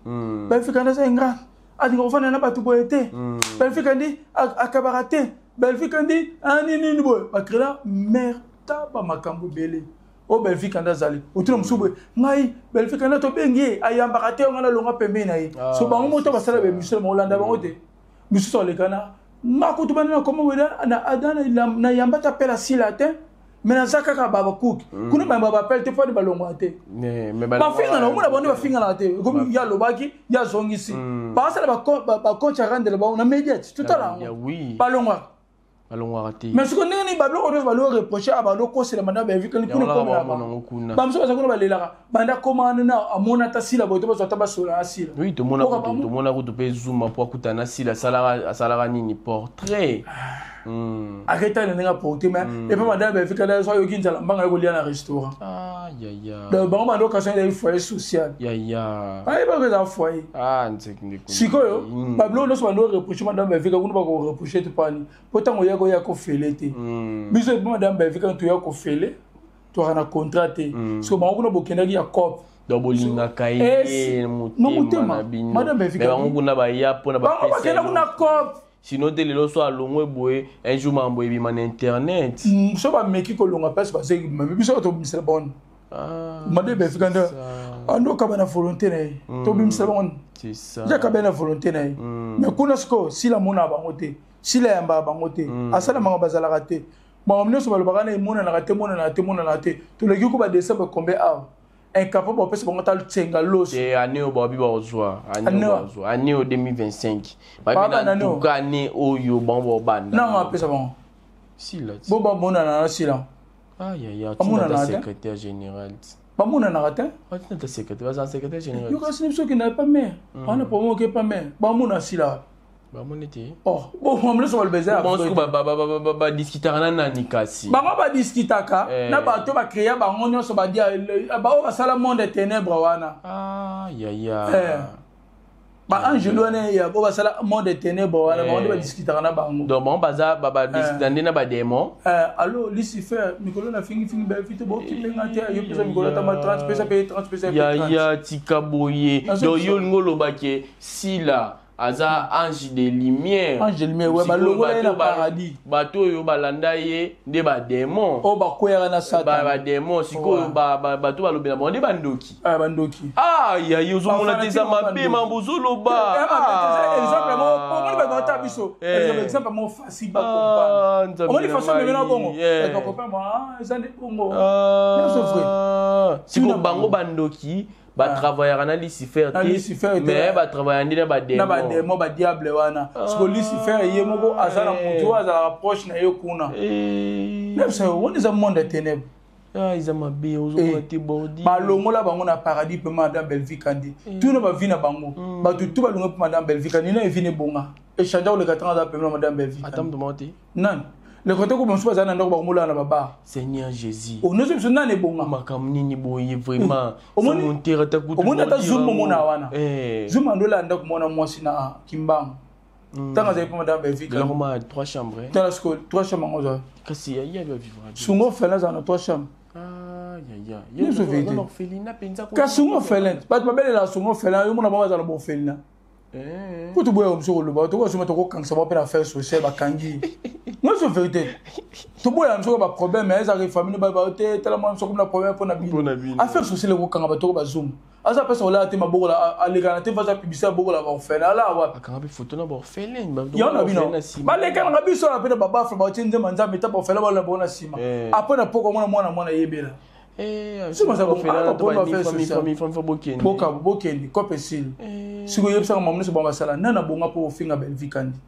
Belgique andi c'est grand adi ko fana na batu boete Belgique andi akabarate Belgique andi ani ni boy ba krela merta ba makambo belé o Belgique anda zali otuna msubu ngai Belgique anda to bengi ayamba kate ngana longa pembe na yi so bango moto basala be misolo mo Holanda bango te misolo le kana makutu bana koma weda na adana na yamba ta pela silate mena zaka ka baba cook kuna baba appel te fodi balongo ate mais ba finga na mona bonde ba finga na te comme ya lobaki ya zongisi ba sala ba coach rande le ba na mediate tout à l'heure oui balongo balongo raté mais ce qu'on est ba bloko ba lo reprocher aba lo ko sela manda ba vi kan kuna ko ba mso ba kuna ba lela banda komana na amona ta sila boto ba zota ba sola sila oui to mona ko to pe zoom po akutana sila sala nini portrait arrêtez de nenga porter mais et pas madame ba vi kan so yo kinzala mbanga ko lia na restaurant ya le bon mando occasion de foyer social ya ai ba ko za foyer nsekinde ko sikoyo ba bloko no so no reprocher madame ba vi kan kuna ba ko reprocher te pani potango yako ya ko felete biso e madame ba vi kan to ya ko fele to ana contrat te so ba kuna bokenda ki ya cop do bolinga kai mutema madame ba vi kan kuna ba ya pona ba pesa ba kenda kuna cop sinon de lelo so alongwe boye un jour mambo ebi man internet so ba meki ko longa pesa ba se même biso to misela bon madame ba vi kan ando ka bana volonté na to misela bon c'est ça ja ka bana volonté na mais kuna sko si la mona ba ngote sila yamba bango te asala manga bazala raté ba omne so balobaka na mona na raté to le giko ba décembre combien a incapable ba pesa bango ta tsenga los et année au babi ba ozwa année au 2025 ba bina tuka année oyo bango banda na ma pesa bango sila bo ba mona na sila ya tu secrétaire général ba mona na raté tu ta secrétaire général yo kasi nimso ki na pas mer on a promo ke pas mer ba mona sila ba monete bon on so balbeza bon ce ba discutera na nikasi ba ba discutaka na ba to ba créer ba ngonyo so ba dia ba o ba sala monde des ténèbres wana ba angelo ne ya bo ba sala monde des ténèbres wana ba on ba discutera na ba ngo donc bon baza ba discuter na ba démon allo Lucifer mikolo na fingi ba vite bo ki lenga te yo pesa mikolo ta ma 30 pesa pe 30 pesa ya tika boye do yo ngolo ba ke sila aza ange de lumière ouais ba longo na paradis bato yo balanda ye nde ba démon o ba kwera na satan ba démon siko bato balobela bonde bandoki bandoki ya yozo mona teza mabe mambozo loba exemple mo mo ba ta biso exemple mo facile ba comprendre on dit façon de na bongo ba comprendre moi ça ne bongo c'est vrai siko bango bandoki ba travailler na Lucifer mais ba travailler na ba démon ba diable wana parce que Lucifer ye moko azana mutu azala approche na yo kuna même ça on est un monde de ténèbres ils ont bien aux te bordi ba longola bango na paradis pe madame Belgique andi tout na ba vie na bango ba tout ba longo pe madame Belgique andi na evine bonga et changer le 4 ans pe madame Belgique attends de monter non le côté ko bonso bazana ndoko ba mola na baba Seigneur Jésus on ne sait pas ne bonga makamni ni boye vraiment mon terre ta kutu on a zoom mona wana zoom andola ndako mona mwasi na kimbang tanga za pe madame Belgique là on a 3 chambres dans la scole 3 chambres ngoza kasi ya vivre sungo fela za na 3 chambres ya orphelinat penza ka sungo fela pas ba belle la sungo fela yo mona baba za na bon fela Pour tout boire, monsieur le bas, tout va se mettre au camp, ça va pas la faire social, bah kangi. Moi, c'est vérité. Tout boire, monsieur, pas problème, mais ils arrivent famille, bah tellement ils sont comme la problème pour nabi. Affaire sociale, au camp, bah tout va zoom. À ça personne là, tu m'as beau là, à l'égal, tu vas publier beaucoup là, on fait là, ouais. Quand on photo là, on fait là, il y en a bien. Bah les gars, on a vu ça, on a fait des babas, on a fait des manzas, mais t'as pas fait là, on a bon asima. Après, on a pas comment on a yébé là. C'est moi ça va faire, on va faire ça. Boka, bokendi, copécile. Si vous avez ça, maman, c'est bon, bah ça là, nana bonga pour finir belle vie kandi.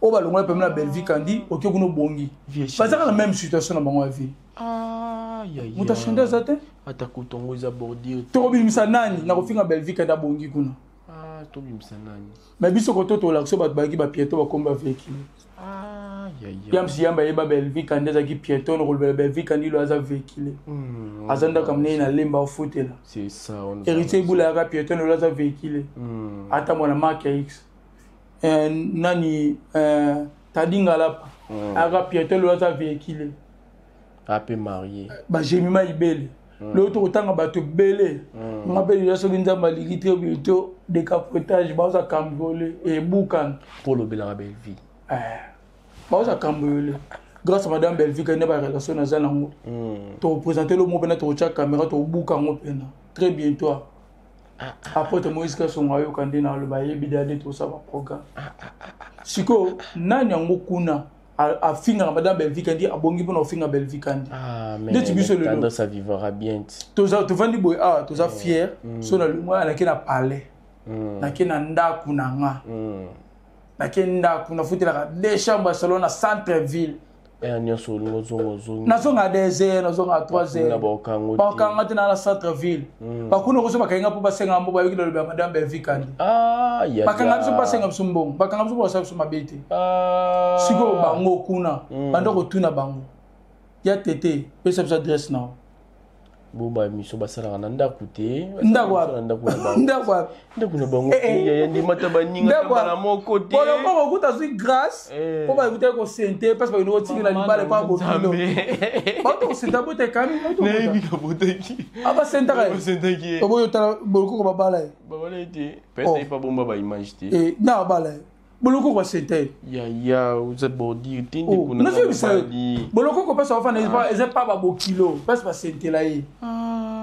On va longuement permettre la belle vie kandi, ok, on a bongi. Parce que la même situation dans ma vie. Ah, vous t'as chanté ça, t'es? Attends, ton gros abordir. Tu as oublié ça nani, na finir belle vie kandi à bongi kuna. Ah, tu as oublié ça nani. Mais biso koto to l'action bat bagi ba piéton ba combat véhicule. Ah, yam si yamba yeba belle vie kandi za ki piéton rôle belle vie kandi lo aza véhicule. Azanda comme na lemba au foot là. C'est ça on. Héritier boula ga piéton lo aza véhicule. Ata mona marque X. Nani tadinga là aga piéton lo aza véhicule. Apé marié. Ba jemima ibele. L'autre autant bateau belé. On appelle les gens qui maliki très bientôt décapotage, bah ça cambriolé et boucan. Pour le bel belle vie. Bah ça cambriolé. Grâce à madame Belleville, qui n'a pas relation dans un angle. Tu représentes le mot pendant tu chaque caméra, tu boucan pendant. Très bientôt. Après tu Moïse qui sont ailleurs quand dans le bail bidade tout ça va programme. Siko nani yango kuna. A finir madame Belleville kandi abongi pour finir Belleville kandi. Ah mais ça vivra bien. Tu vends boy tu es fier so na moi na kina palais. Na kina ndaku na nga. Na kina ndaku na futela des chambres Barcelone centre ville. Na zonga 2 heures, na zonga 3 heures. Ba kanga na la centre ville. Ba kuna ko so ba kainga po ba senga mo ba yiki lo madame Belleville kandi. Ah ya. Ba kanga so ba senga msumbong. Ba kanga so ba sa so mabete. Siko bango kuna. Bando ko tuna bango. Ya tete, pesa pesa dress now. Boba miso basala nanda kuté. Ndakwa. Ndakuna bango. Ya ndi mata baninga bana moko te. Bolo ko kuta si grâce. Ko ba kuta ko sente parce que no tiki na libale pa bo kilo. Ba to senta bote kami. Ne bi ka bote ki. Aba senta ka. Senta ki. To boyo tala bolo ko ba bala. Ba bala te. Peut-être pas bomba ba image te. Na bala. Boloko ko sente. Ya vous êtes body tindi kuna. Non c'est ça. Boloko ko pesa ofana ils pas ba bo kilo. Pesa ba sente la yi.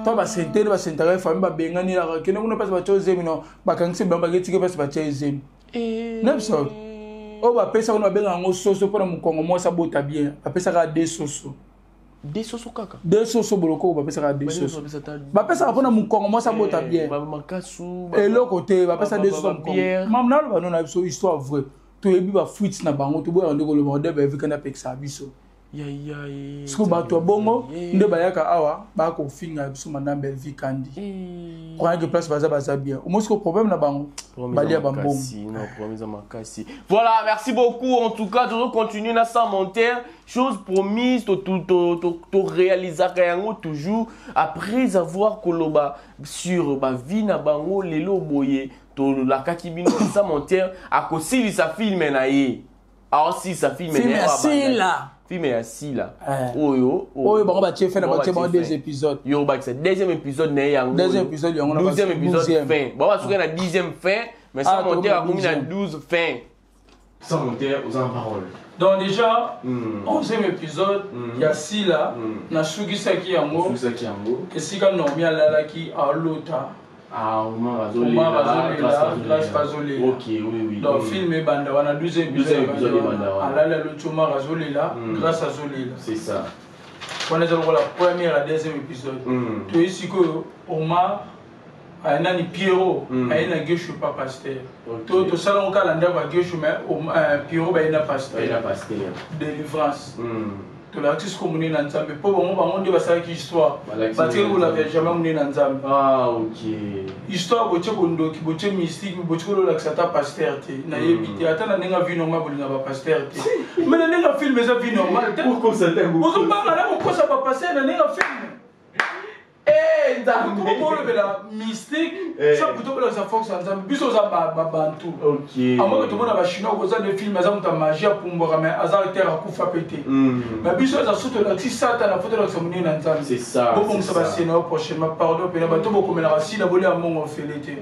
Toi ba sente ba sente la famille ba bengani la kene kuna pesa ba chose mino ba kangse ba getike pesa ba chose. Nem ça. O ba pesa kuna benga ngo soso pour mu Congo mo sa bota bien. Ba pesa ka des soso. Des soso kaka. Des soso boloko ba pesa ka des soso. Ba pesa pour mu Congo mo sa bota bien. Ba makasu. Et le côté ba pesa des soso. Mam na ba non na so histoire vraie. Tu es bien fuite na bango tu boya ndeko le modèle ba vika na peksa biso. Ya. Siko ba to bongo nde ba yaka awa ba ko finga biso madame Belleville kandi. Kwa que place baza bien. Au moins ce problème na bango. Balia bambom. Non, promise makasi. Voilà, merci beaucoup en tout cas, toujours continuer na sans monter. Chose promise, to réaliser yango toujours après avoir koloba sur ba vie na bango lelo boye. La kakibino sa monter à cause sa film na ye. Ah si sa film na assis là. Film est assis là. Oyo bango ba chef na ba chef deux épisodes. Yo ba c'est deuxième épisode na yango. Deuxième épisode yango na 12e épisode fin. Bon ba souka na 10e fin mais ça monter à combien na 12 fin. Ça monter aux en parole. Donc déjà 11e épisode il y a si là na sukisaki yango. Et si quand normal là qui a lota. Ah, Omar grâce Razolila. Ok, oui. Dans le film, on a 12 épisodes. Grâce à Zolila. C'est ça. On est dans la première et la deuxième épisode. Tu es ici que Omar, il Pierrot, il a un gauche pas pasteur. Tu sais, on a un gauche, mais Pierrot, il a un pasteur. Délivrance. Tu l'as dit comme on ensemble. Pour moi, on dit ça qui histoire. Parce que vous l'avez jamais mené ensemble. Ah ok. Histoire boche kondo ki boche mystique boche ko la xata pasteur te. Na yebite ata na nenga vie normal bolinga ba pasteur te. Mais na nenga film eza vie normal te. Pourquoi ça t'aime beaucoup? Vous pas là ko ça ba passer na nenga film. Comment le la mystique ça plutôt que ça fonctionne ensemble. Biso za ba bantu. Ok. À moins que tout le monde a chinois ko za des films za muta magie pour mbora mais azar terre akufa pété. Mais biso za surtout la ti sata na photo la somni na ensemble. C'est ça. Bon ça va c'est prochainement pardon pe na bato boko mela si la boli à mon fait l'été.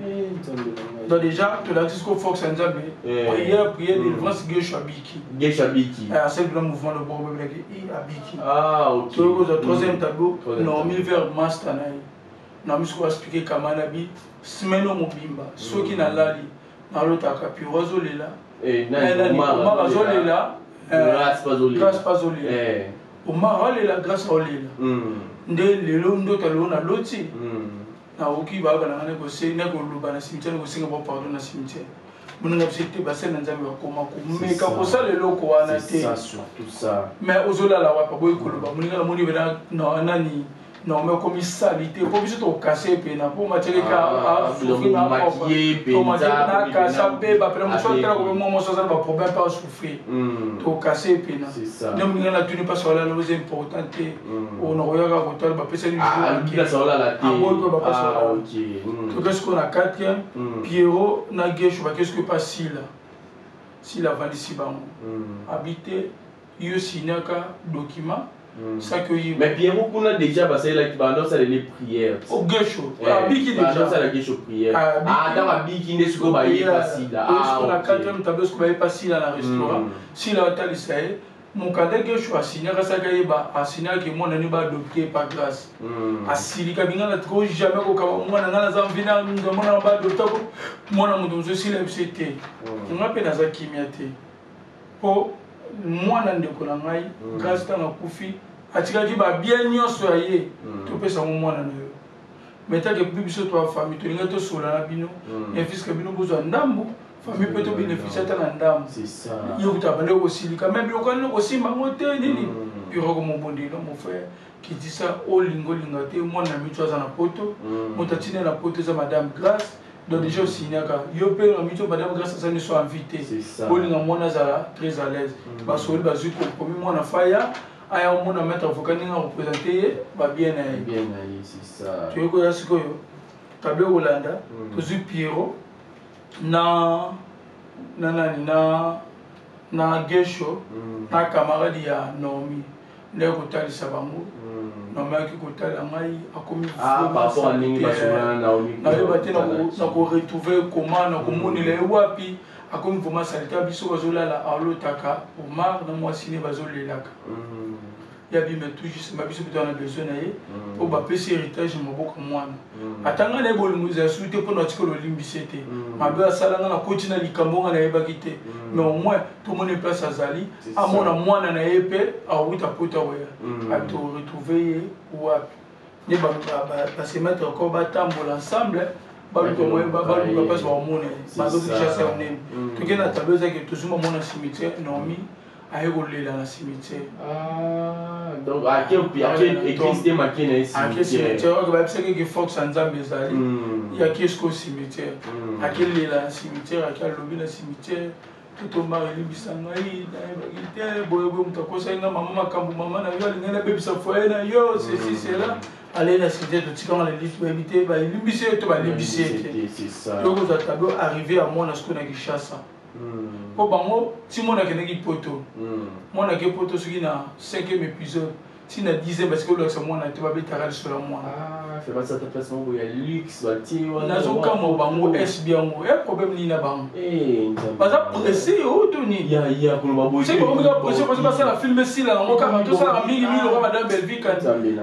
Donc déjà, tu l'as dit que Fox Nzambe, prière délivrance Gesho Abiki. Gesho Abiki. C'est le mouvement de Bobo Abiki. Ah, ok. Tu vois, le troisième tableau, Naomi vers Master Naï. Naomi se va expliquer Kamanabi, Smeno Mobimba, ceux qui n'ont l'ali, dans l'autre puis Rosolela. Et Omar Rosolela, grâce Pazolela. Omar Rosolela, grâce Rosolela. Nde lelo ndo talo na loti. Na oki ba na ngane ko se na ko luba na cimetière ko singa ba pardon na cimetière. Munanga bisete ba sen nzambe ba koma ko meka ko sa lelo ko wana te. Ça surtout ça. Mais ozola la wa pa boy ko luba munanga moni bena na nani non mais comme salité pour biso to casser pe na pour matériel ka souffrir maquiller pe na casa pe ba pela mo sotela ko mo so za ba problème pas souffrir to casser pe na c'est ça nem ninga na tuni pas sur la chose importante on roya ka ko tala ba pesa ni jour la sur la tête ah ok to qu'est-ce qu'on a quatrième Pierrot na Gesho ba qu'est-ce que pas si la valisi ba habiter yo sinaka document. Mais Pierrot, on a déjà passé là qui va annoncer les prières. Au Gesho, Abiki déjà. Annoncer la Gesho prière. Ah, dans Abiki, n'est-ce qu'on va y passer là. Ah, on a quatrième tableau, ce qu'on va y passer là dans le restaurant. Si la hôtel est mon cadet Gesho a signé à ça qu'il a signé que moi n'ai pas adopté par grâce. A signé que bien la trop jamais qu'au cas où moi n'en a pas envie de moi n'en pas adopté. Moi n'en me donne aussi la FCT. On a peine à ça qui m'y a été. Pour moi n'en décollangaï grâce à la Koufi. Atikaki ba bien nyonso aye to pesa mo mwana na yo meta ke bibiso to famille to linga to sola na bino et fiska bino bozwa ndambu famille peut to bénéficier ta na ndambu c'est ça yo kutabale aussi quand même yo kana aussi mangote nini piro ko mo bondilo mo frère qui dit ça o lingo linga te mwana mi twaza na poto motatine na poto za madame Grâce donc déjà aussi naka yo pe na mi to madame Grâce ça ne soit invité o linga mwana za très à l'aise ba so ba zu ko komi mwana faya aya omona mettre avocat ninga représenter ba bien c'est ça tu vois ce que tableau Hollanda to Pierrot na Gesho na camarade ya Naomi ne ko talisa bango Naomi ki ko tala ngai akomi par rapport à ningi basona Naomi na yo batena ko retrouver comment na ko monela wapi akomi vraiment salita biso bazolala alotaka Omar na mwasi ne bazolelaka ya bi mais tout juste ma biso peut on a besoin naie au ba pesi héritage maboko mwana atanga na bolingo za suite pour notre école limbisete ma ba salanga na kotina likambonga na yeba kite mais au moins tout monde place azali a mona mwana na yepe a wita pota oya a to retrouver wapi ne ba se mettre encore ba tambola ensemble ba to moye ba pas ba mona ba do déjà ça on est to kena tableau za que tout le monde na cimetière Naomi a évolué dans le cimetière. Ah, donc à quel église marqué dans le cimetière? Il y a Fox Nzambe Zali, il y a qu'est-ce qu'au cimetière? À quel est le cimetière? À quel lobby le cimetière? Tout au mari libisanga il était boyo mutako senga mama kambu mama na yo ngana bébé sa foyer na yo c'est là. Allez la cité de Tikan les listes éviter ba libisé to ba libisé. C'est ça. Donc vous tableau arrivé à moi na ce qu'on a Kinshasa. Pour bango si mon a kenaki poto mon a ke poto soki na 5e épisode si na 10e parce que là c'est moi na te ba betara sur la moi ah fait pas ça ta place mon ya luxe ba ti wana na zo kama bango es bien mo e problème ni na bango parce que pressé o to ni ya ko ba boy c'est comme ça pressé parce que ça la filmer si là on ka tout ça mingi lo madame Belvique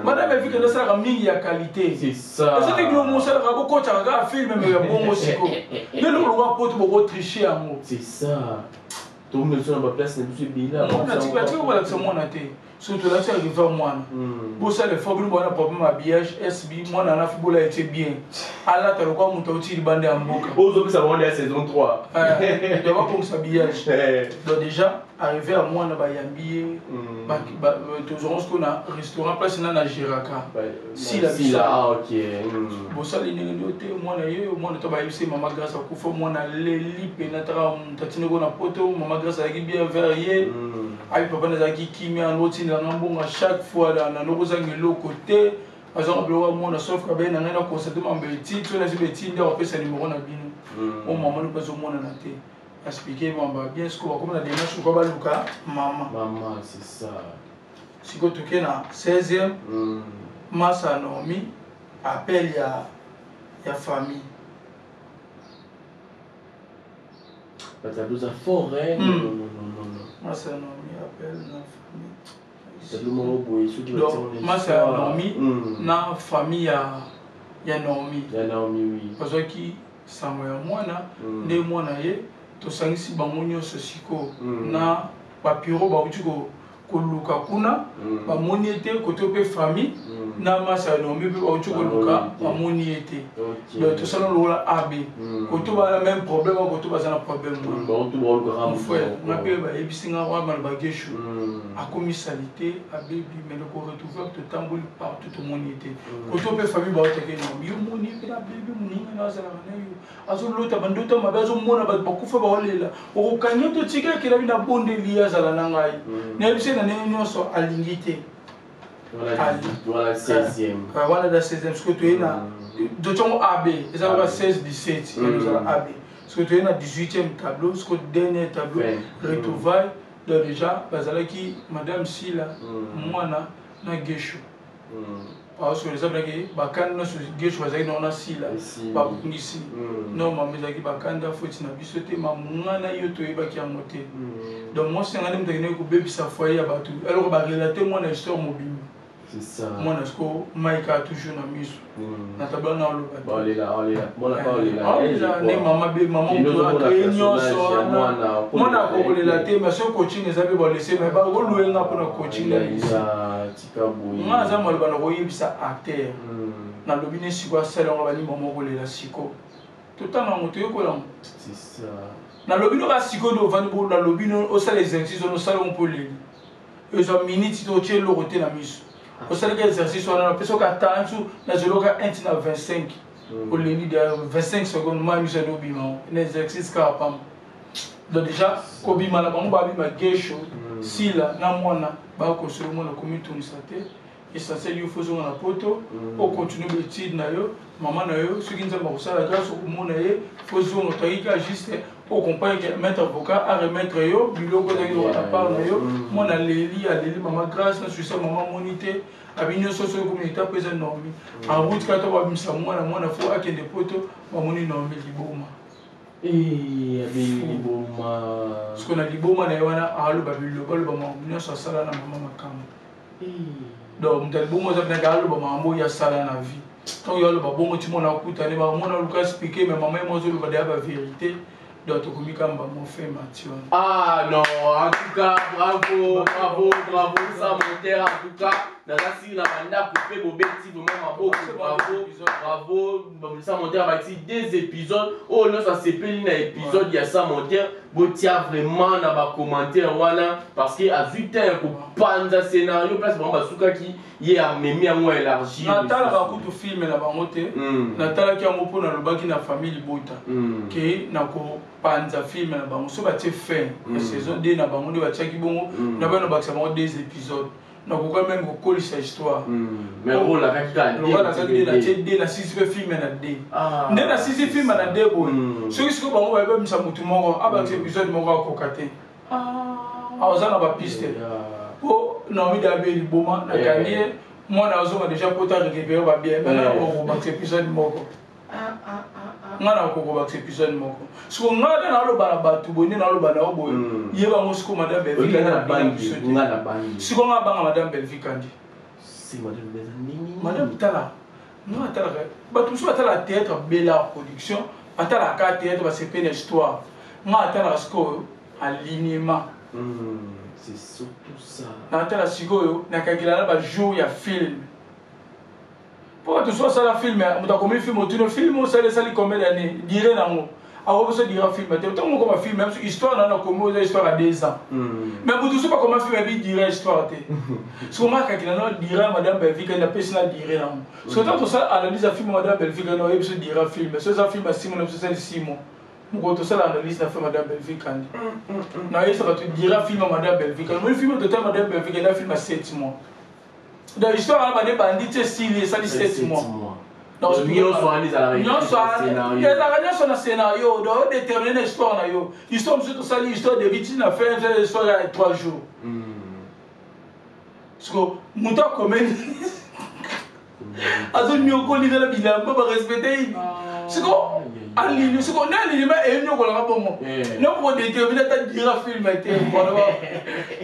madame Belvique na ça mingi ya qualité c'est ça c'est que nous ça la ko ta ga film mais ya bon siko mais le roi poto bo tricher amour c'est ça tout le monde sur la place n'est plus bien on a dit que voilà que c'est moi na te surtout là c'est arrivé moi pour ça les fois bon problème habillage SB moi na football a été bien ala ta ko monta uti bande en boka aux ça va la saison 3 de voir comme s'habillage donc déjà arrivé à moi na ba yambié toujours ce qu'on a restaurant place na Jiraka si la ok bon ça les négocier moi na yo moi na to ba yebisi Maman Grâce ko fo moi na leli penetra tatine ko na poto Maman Grâce a bien verrier ay papa na zaki kimi en routine na mbonga chaque fois là na nozangi lo côté parce que on moi na sauf que ben na na constater mbeti tu na zibeti ndio opesa numéro na bino o maman nous pas au monde na te expliquer moi bien ce qu'on comme la démarche ko ba luka maman c'est ça si ko toke na 16e Massa Naomi appel ya famille Parce que ça fort, hein. Non, non, non, non. Moi, c'est un ami, appelle la famille. C'est le moment où il faut donc, moi, c'est un ami, na famille, il y a Naomi. Il y a Naomi, oui. Parce que ça m'a moi, des mois, to sangisi bamonyo sosiko na papiro ba utiko koluka kuna bamoni ete koto pe famille na masa no mi ba utiko luka bamoni ete donc to sala lola AB koto ba même problème koto ba sana problème bon tout bon grand frère na pe ba ebisinga wa mal ba geshu a commisalité a baby mais le ko retrouver to tambul partout to moni ete koto pe famille ba uteke no yo moni pe na baby moni na sala na yo azo lota bandoto mabazo mona ba kufa ba olela o kanyoto tika kila bina bonde liya sala na ngai na bise na nene nyonso alingité voilà 16e voilà da 16e parce que tu es na de ton AB ça va 16 17 nous allons AB parce que tu es na 18e tableau parce que dernier tableau retrouvailles donc déjà bazala qui madame Sila mwana na gesho parce que les amis bakanda na gesho bazali na Sila ba bungisi non mamezaki bakanda foti na bisote mamungana yo to yebaki ya moté donc moi c'est ngane mtakene ko bebisa foyer ya batu alors ba relater moi na histoire mobile c'est ça moi na sko maika toujours na miso na tabla na lo ba on est là bona pas on est là ne mama be mama to réunion so moi na ko relater mais ce coaching ezabe ba laisser mais ba ko louenga pour na coaching na bisa tika boy moi za mo ba na ko yebisa acteur na lobine siko sala ngo ba ni mama ko lela siko tout temps na moto yokola c'est ça na lobino ba siko do vandi bo na lobino o sala exercice no sala on peut les ils ont minute to tient le roté na miso o sala exercice on a peso ka tantu na zeloka 1 na 25 au leni de 25 secondes moi miso do bima un exercice ka pam donc déjà ko bima la bango ba bima gesho sila na mwana ba ko solo mona komituni sate essentiel il faut jouer na poto pour continuer l'étude na yo maman na yo ce qui nous a marqué la grâce au monde na faut jouer notaïka juste pour comprendre que mettre avocat à remettre yo biloko de yo à part na yo moi na leli maman grâce na suisse maman monité abinyo soso communauté présent normi en route quand on va bimsa moi na faut akende poto mamoni normi liboma liboma ce qu'on a liboma na wana alo babilo balo ba mamoni so sala na maman makam donc tel bon moi ça n'a pas le bon mambo ya sala na vie quand il y a le bon tu m'en a coûté aller ba mon Lucas expliquer mais maman moi je le va dire la vérité donc to komi kamba mon fait Mathieu ah non en tout cas bravo ça mon terre en tout cas dans la si la banda coupé bobeti vraiment bravo ça mon terre va être des épisodes oh non ça c'est peli na épisode il y a ça mon terre botia vraiment na ba commentaire wana parce que a vu temps ko panza scénario place bon basuka qui y a memi à moi élargi natala ba kutu film na bango te natala ki ngo pona lobaki na famille bota ke na ko panza film na bango so ba te fin saison 2 na bango de ba tchaki bongo na ba no bakisa bango 2 épisodes na ko quand même ko kolisa histoire mais on la regarde on la regarder la tête la 6 film na 2 nde na 6 film na 2 bon so ki bango ba ba misa mutu moko aba épisode moko ko kate ozana ba piste po na mi da be liboma na gagner moi na ozoma déjà pota récupérer ba bien maintenant on va épisode moko ngana ko ba épisode moko so ngana na lo bana batu boni na lo bana obo yeba ngosiko madame Belvika na bangi ngana bangi siko nga banga madame Belvika ndi si madame Belvika madame tala non tala batu so tala théâtre bella production atala ka théâtre ba c'est une histoire nga tala siko alignement c'est surtout ça na tala siko na kakila na ba jour ya film pour que tu sois ça la film mais tu comme film tu le film ça les combien d'années dire nango alors ça dira film mais tant comme film même histoire na comme histoire à 2 ans mais pour tout ça pas comment film mais dire histoire té so ma ka kina no dira madame Belvika na personne dire nango so tant ça analyse film madame Belvika no episode dira film mais ça film à 6 mois c'est 6 mois pour tout ça l'analyse na fait madame Belvika na ça tu dira film madame Belvika le film total madame Belvika na film à 7 mois. Dans l'histoire, on a des bandits stylés, ça dit 7 mois. Donc, nous sommes les scénario, donc déterminer l'histoire. L'histoire, c'est tout ça, l'histoire de victimes à faire, l'histoire à 3 jours. Parce que, mon temps commun, à ce niveau, on a respecté. siko alili siko na alili ma enyo ko la bongo no ko déterminer ta dira film été voilà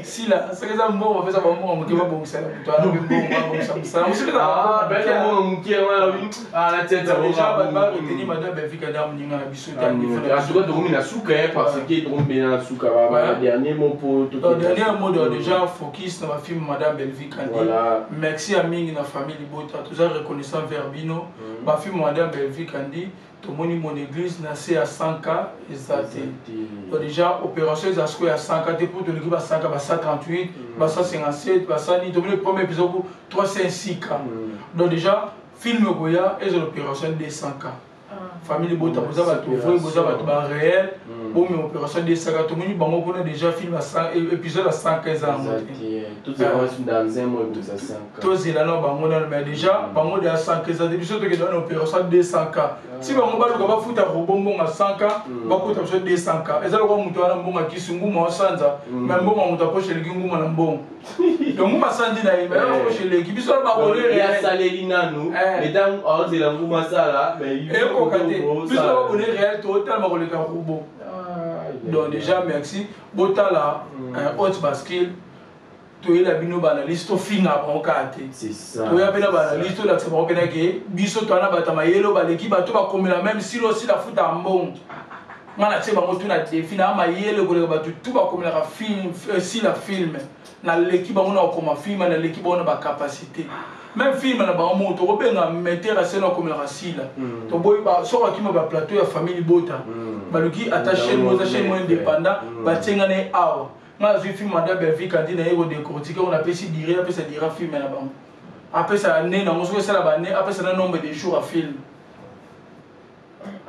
si là c'est que ça bon on fait ça bon on qui va bon ça toi là bon ça on sait là ben on qui ah la tête déjà ba retenir madame Benfica dame ninga na biso ta en tout cas de na suka parce que donc bien na suka ba dernier mot pour tout dernier mot déjà focus dans le film madame Benfica merci à Ming na famille Bota tout ça reconnaissant Verbino ba film madame Benfica dit tout le monde mon église naissait à 100K exacté donc déjà opération à 100K pour tout l'équipe à 100K à 138 à 157 à 100 tout le premier épisode 306K donc déjà film Goya et l'opération des 100K famille Bota vous avez tout vrai vous avez tout réel bon mais opération des 100K tout le monde bango pour déjà film à 100 épisode à 115 ans tout ça dans un mois de 100K tout c'est là non bango mais déjà bango de 115 ans depuis surtout que dans opération des 100K si bango ba luka ba futa robongo à 100K ba ko ta des 100K ezalo ko mutu ana mbonga kisungu mo sanza mais mbonga mutu aposhe likingu na mbongo donc ma sandi na ime aposhe l'équipe biso ba bolé ya saleli nanu mesdames on la nguma sala mais il faut biso ba bolé réel total ma koleka robon donc déjà merci botala haute basket tu la bino banaliste to finga ba okate c'est ça tu ya bena banaliste la tseba okena ke biso to ana batama yelo baleki bato ba komela même si lo si la futa mbong mana tseba mo tuna te fina ma yelo ko le bato tu ba komela ka film si la film na l'équipe ba mona ko ma film na l'équipe ona ba capacité même film na ba mo to ko benga metteur à sena komela ka sila to boy ba so ka kima ba plateau ya famille Bota baluki attaché mo indépendant ba tsenga ne awa nga vu film madame Benfica dit na yego décortiquer on appelle si dire après ça dira film na ba après ça année na moso ça la ba année après ça na nombre de jours à film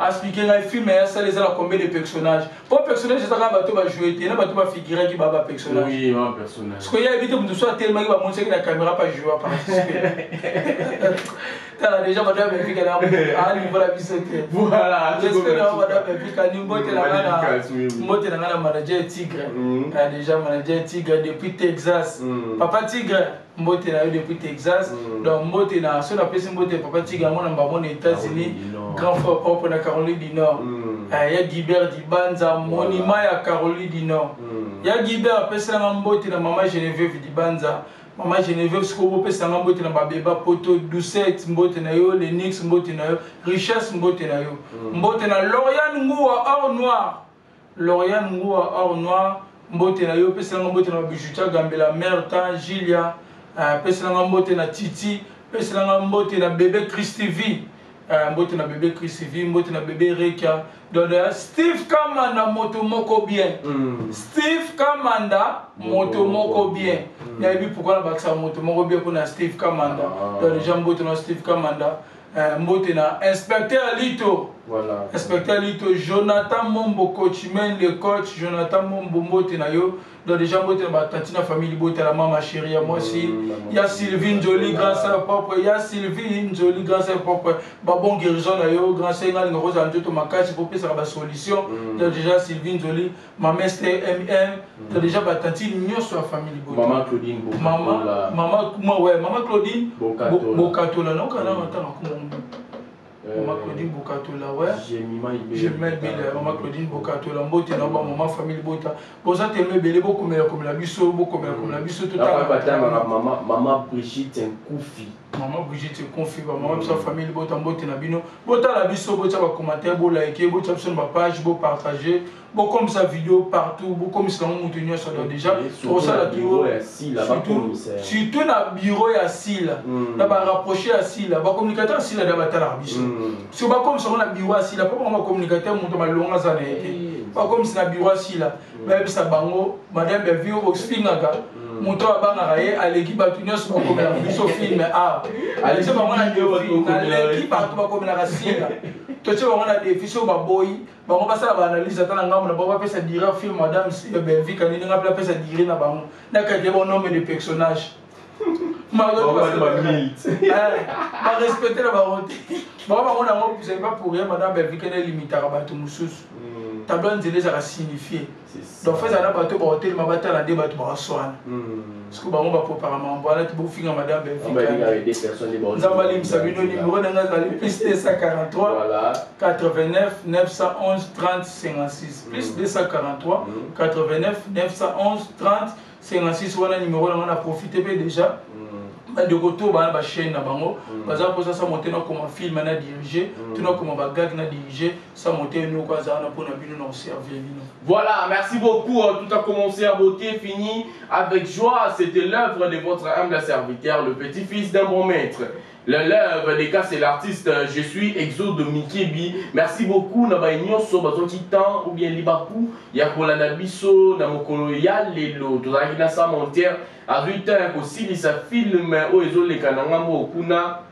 expliquer un film mais ça les a combien de personnages pour personnage ça va bato ba jouer et na bato ba figurer qui ba personnage oui un personnage parce qu'il y a évité de soit tellement qui va montrer que la caméra pas jouer à participer t'as déjà madame Benfica là à niveau la vie c'était voilà j'espère madame Benfica ni mbote na ngana manager Tigre déjà manager Tigre depuis Texas papa Tigre mbote na depuis Texas donc mbote na so na pesi mbote papa Tigre mon na aux États-Unis grand frère propre na Caroline du Nord il y a Guibert Dibanza monument ya Caroline du Nord il y a Guibert pesi na mbote na maman Geneviève Dibanza maman Geneviève ce ko pesi na mbote na babeba poto Doucette mbote na yo Lenix mbote na yo Richesse mbote na yo mbote na Lauriane Ngoua or noir Lauriane Ngoua or noir mbote na yo pesi na mbote na Bijutia Gambela Merta Gilia pesi na mbote na Titi pesi na mbote na bébé Christivi mbote na bébé Christivi mbote na bébé Reka donc Steve Kamanda moto moko bien Steve Kamanda moto moko bien nayebi pourquoi na bakisa moto moko bien pour na Steve Kamanda donc déjà mbote na Steve Kamanda mbote na inspecteur Lito voilà inspecteur Lito Jonathan Mombo coach men le coach Jonathan Mombo mbote na yo donc déjà mbote na tantina famille bote la maman chérie moi aussi il y a Sylvine Jolie grand sœur propre il y a Sylvine Jolie grand sœur propre ba bon guérison na yo grand sœur ngali ngoko za ntoto makasi pour pesa ba solution donc déjà Sylvine Jolie maman MM donc déjà ba tantine nyoso la famille bote maman Claudine maman Claudine Bokatola non kana ntana ko maman Claudine Bokatola ouais Jemima Ibele maman Claudine Bokatola mbote na ba maman famille Bota boza tellement belé beaucoup meilleur comme la biso tout à maman Brigitte Nkoufi maman Brigitte Nkoufi maman sa famille Bota mbote na bino bota la biso bota ba commentaire bo liker bota sur ma page bo partager bo comme sa vidéo partout bo comme ça on moutonio ça déjà pour ça la bureau surtout na bureau ya sila na ba rapprocher à sila ba communicateur sila da batala biso si ba comme ça on a bureau à sila pas comme communicateur muto malonga za na pas comme ça na bureau à sila ba bisa bango madame Bevio oxfingaga muto abanga ye aleki batu nyonso bakomela biso film aleki bango na défi aleki batu bakomela ka sila toche bango na défi so baboyi bango basala ba analyse atana ngambo na bango pesa dira film madame Benfica nini ngapela pesa dira na bango na ka bon nombre de personnages ba respecter la baronté bango na ngo c'est pas pour rien madame Benfica na limitara batu mususu tableau nzela ezaka signifie donc feza na bato baotelema batala nde bato bakaswana parce que bango bapropara mambo wana ti bofinga madame nzambe alimisa bino numéro na ngai ezali plus 243 89 911 30 56 plus 243 89 911 30 56 wana numéro na ngai na profite mpe déjà de retour bana ba chaîne na bango baza posa sa monter na comme film na diriger tout na comme ba gag na diriger sa monter nous quoi ça na pour na bino na servir bino. Voilà, merci beaucoup. Tout a commencé à beauté, fini avec joie. C'était l'œuvre de votre humble serviteur, le petit-fils d'un bon maître. L'œuvre des cas, c'est l'artiste Je suis Exo de Mikebi. Merci beaucoup. Naba Nyoso, Bazo Kitan, ou bien Libaku, Yakola Nabiso, Namokolo Yalelo, Tozaki sa monter. À 8 ans, aussi, il sa film, Oezo les Kanangamo, Kuna,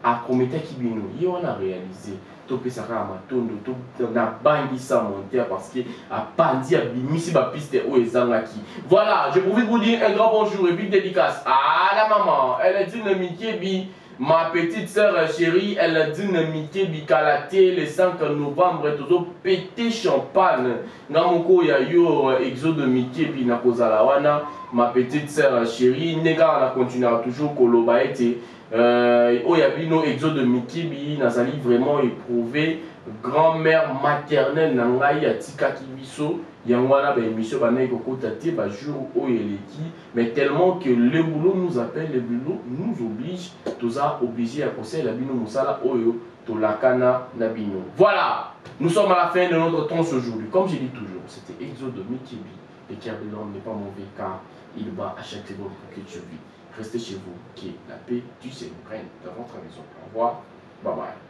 à Kometa Kibino. Il en a réalisé. Topesaka matondo na bangi sa monter parce que a pandi a bimisi ba piste o ezangaki. Voilà, je pouvais vous dire un grand bonjour et puis dédicace à la maman. Elle a dit Mikebi, ma petite sœur chérie, elle a dit Mikebi Kalaté le 5 novembre toujours pété champagne. Ngamoko ya yo exode Mikebi na kozala wana, ma petite sœur chérie, nega na continuera toujours koloba été Oyabino exode de Mikebi nazali vraiment éprouvé grand-mère maternelle nangai atika kibiso yangwana ba émission bana kokota te ba jour oyeleki mais tellement que le boulot nous appelle, le boulot nous oblige toza obligé à conseiller la bino musala oyo to lakana na bino. Voilà, nous sommes à la fin de notre temps aujourd'hui. Comme je dis toujours, c'était exode de Mikebi. Le cœur de l'homme n'est pas mauvais car il bat à chaque seconde pour que tu vis. Restez chez vous, que la paix du Seigneur règne dans votre maison. Au revoir, bye bye.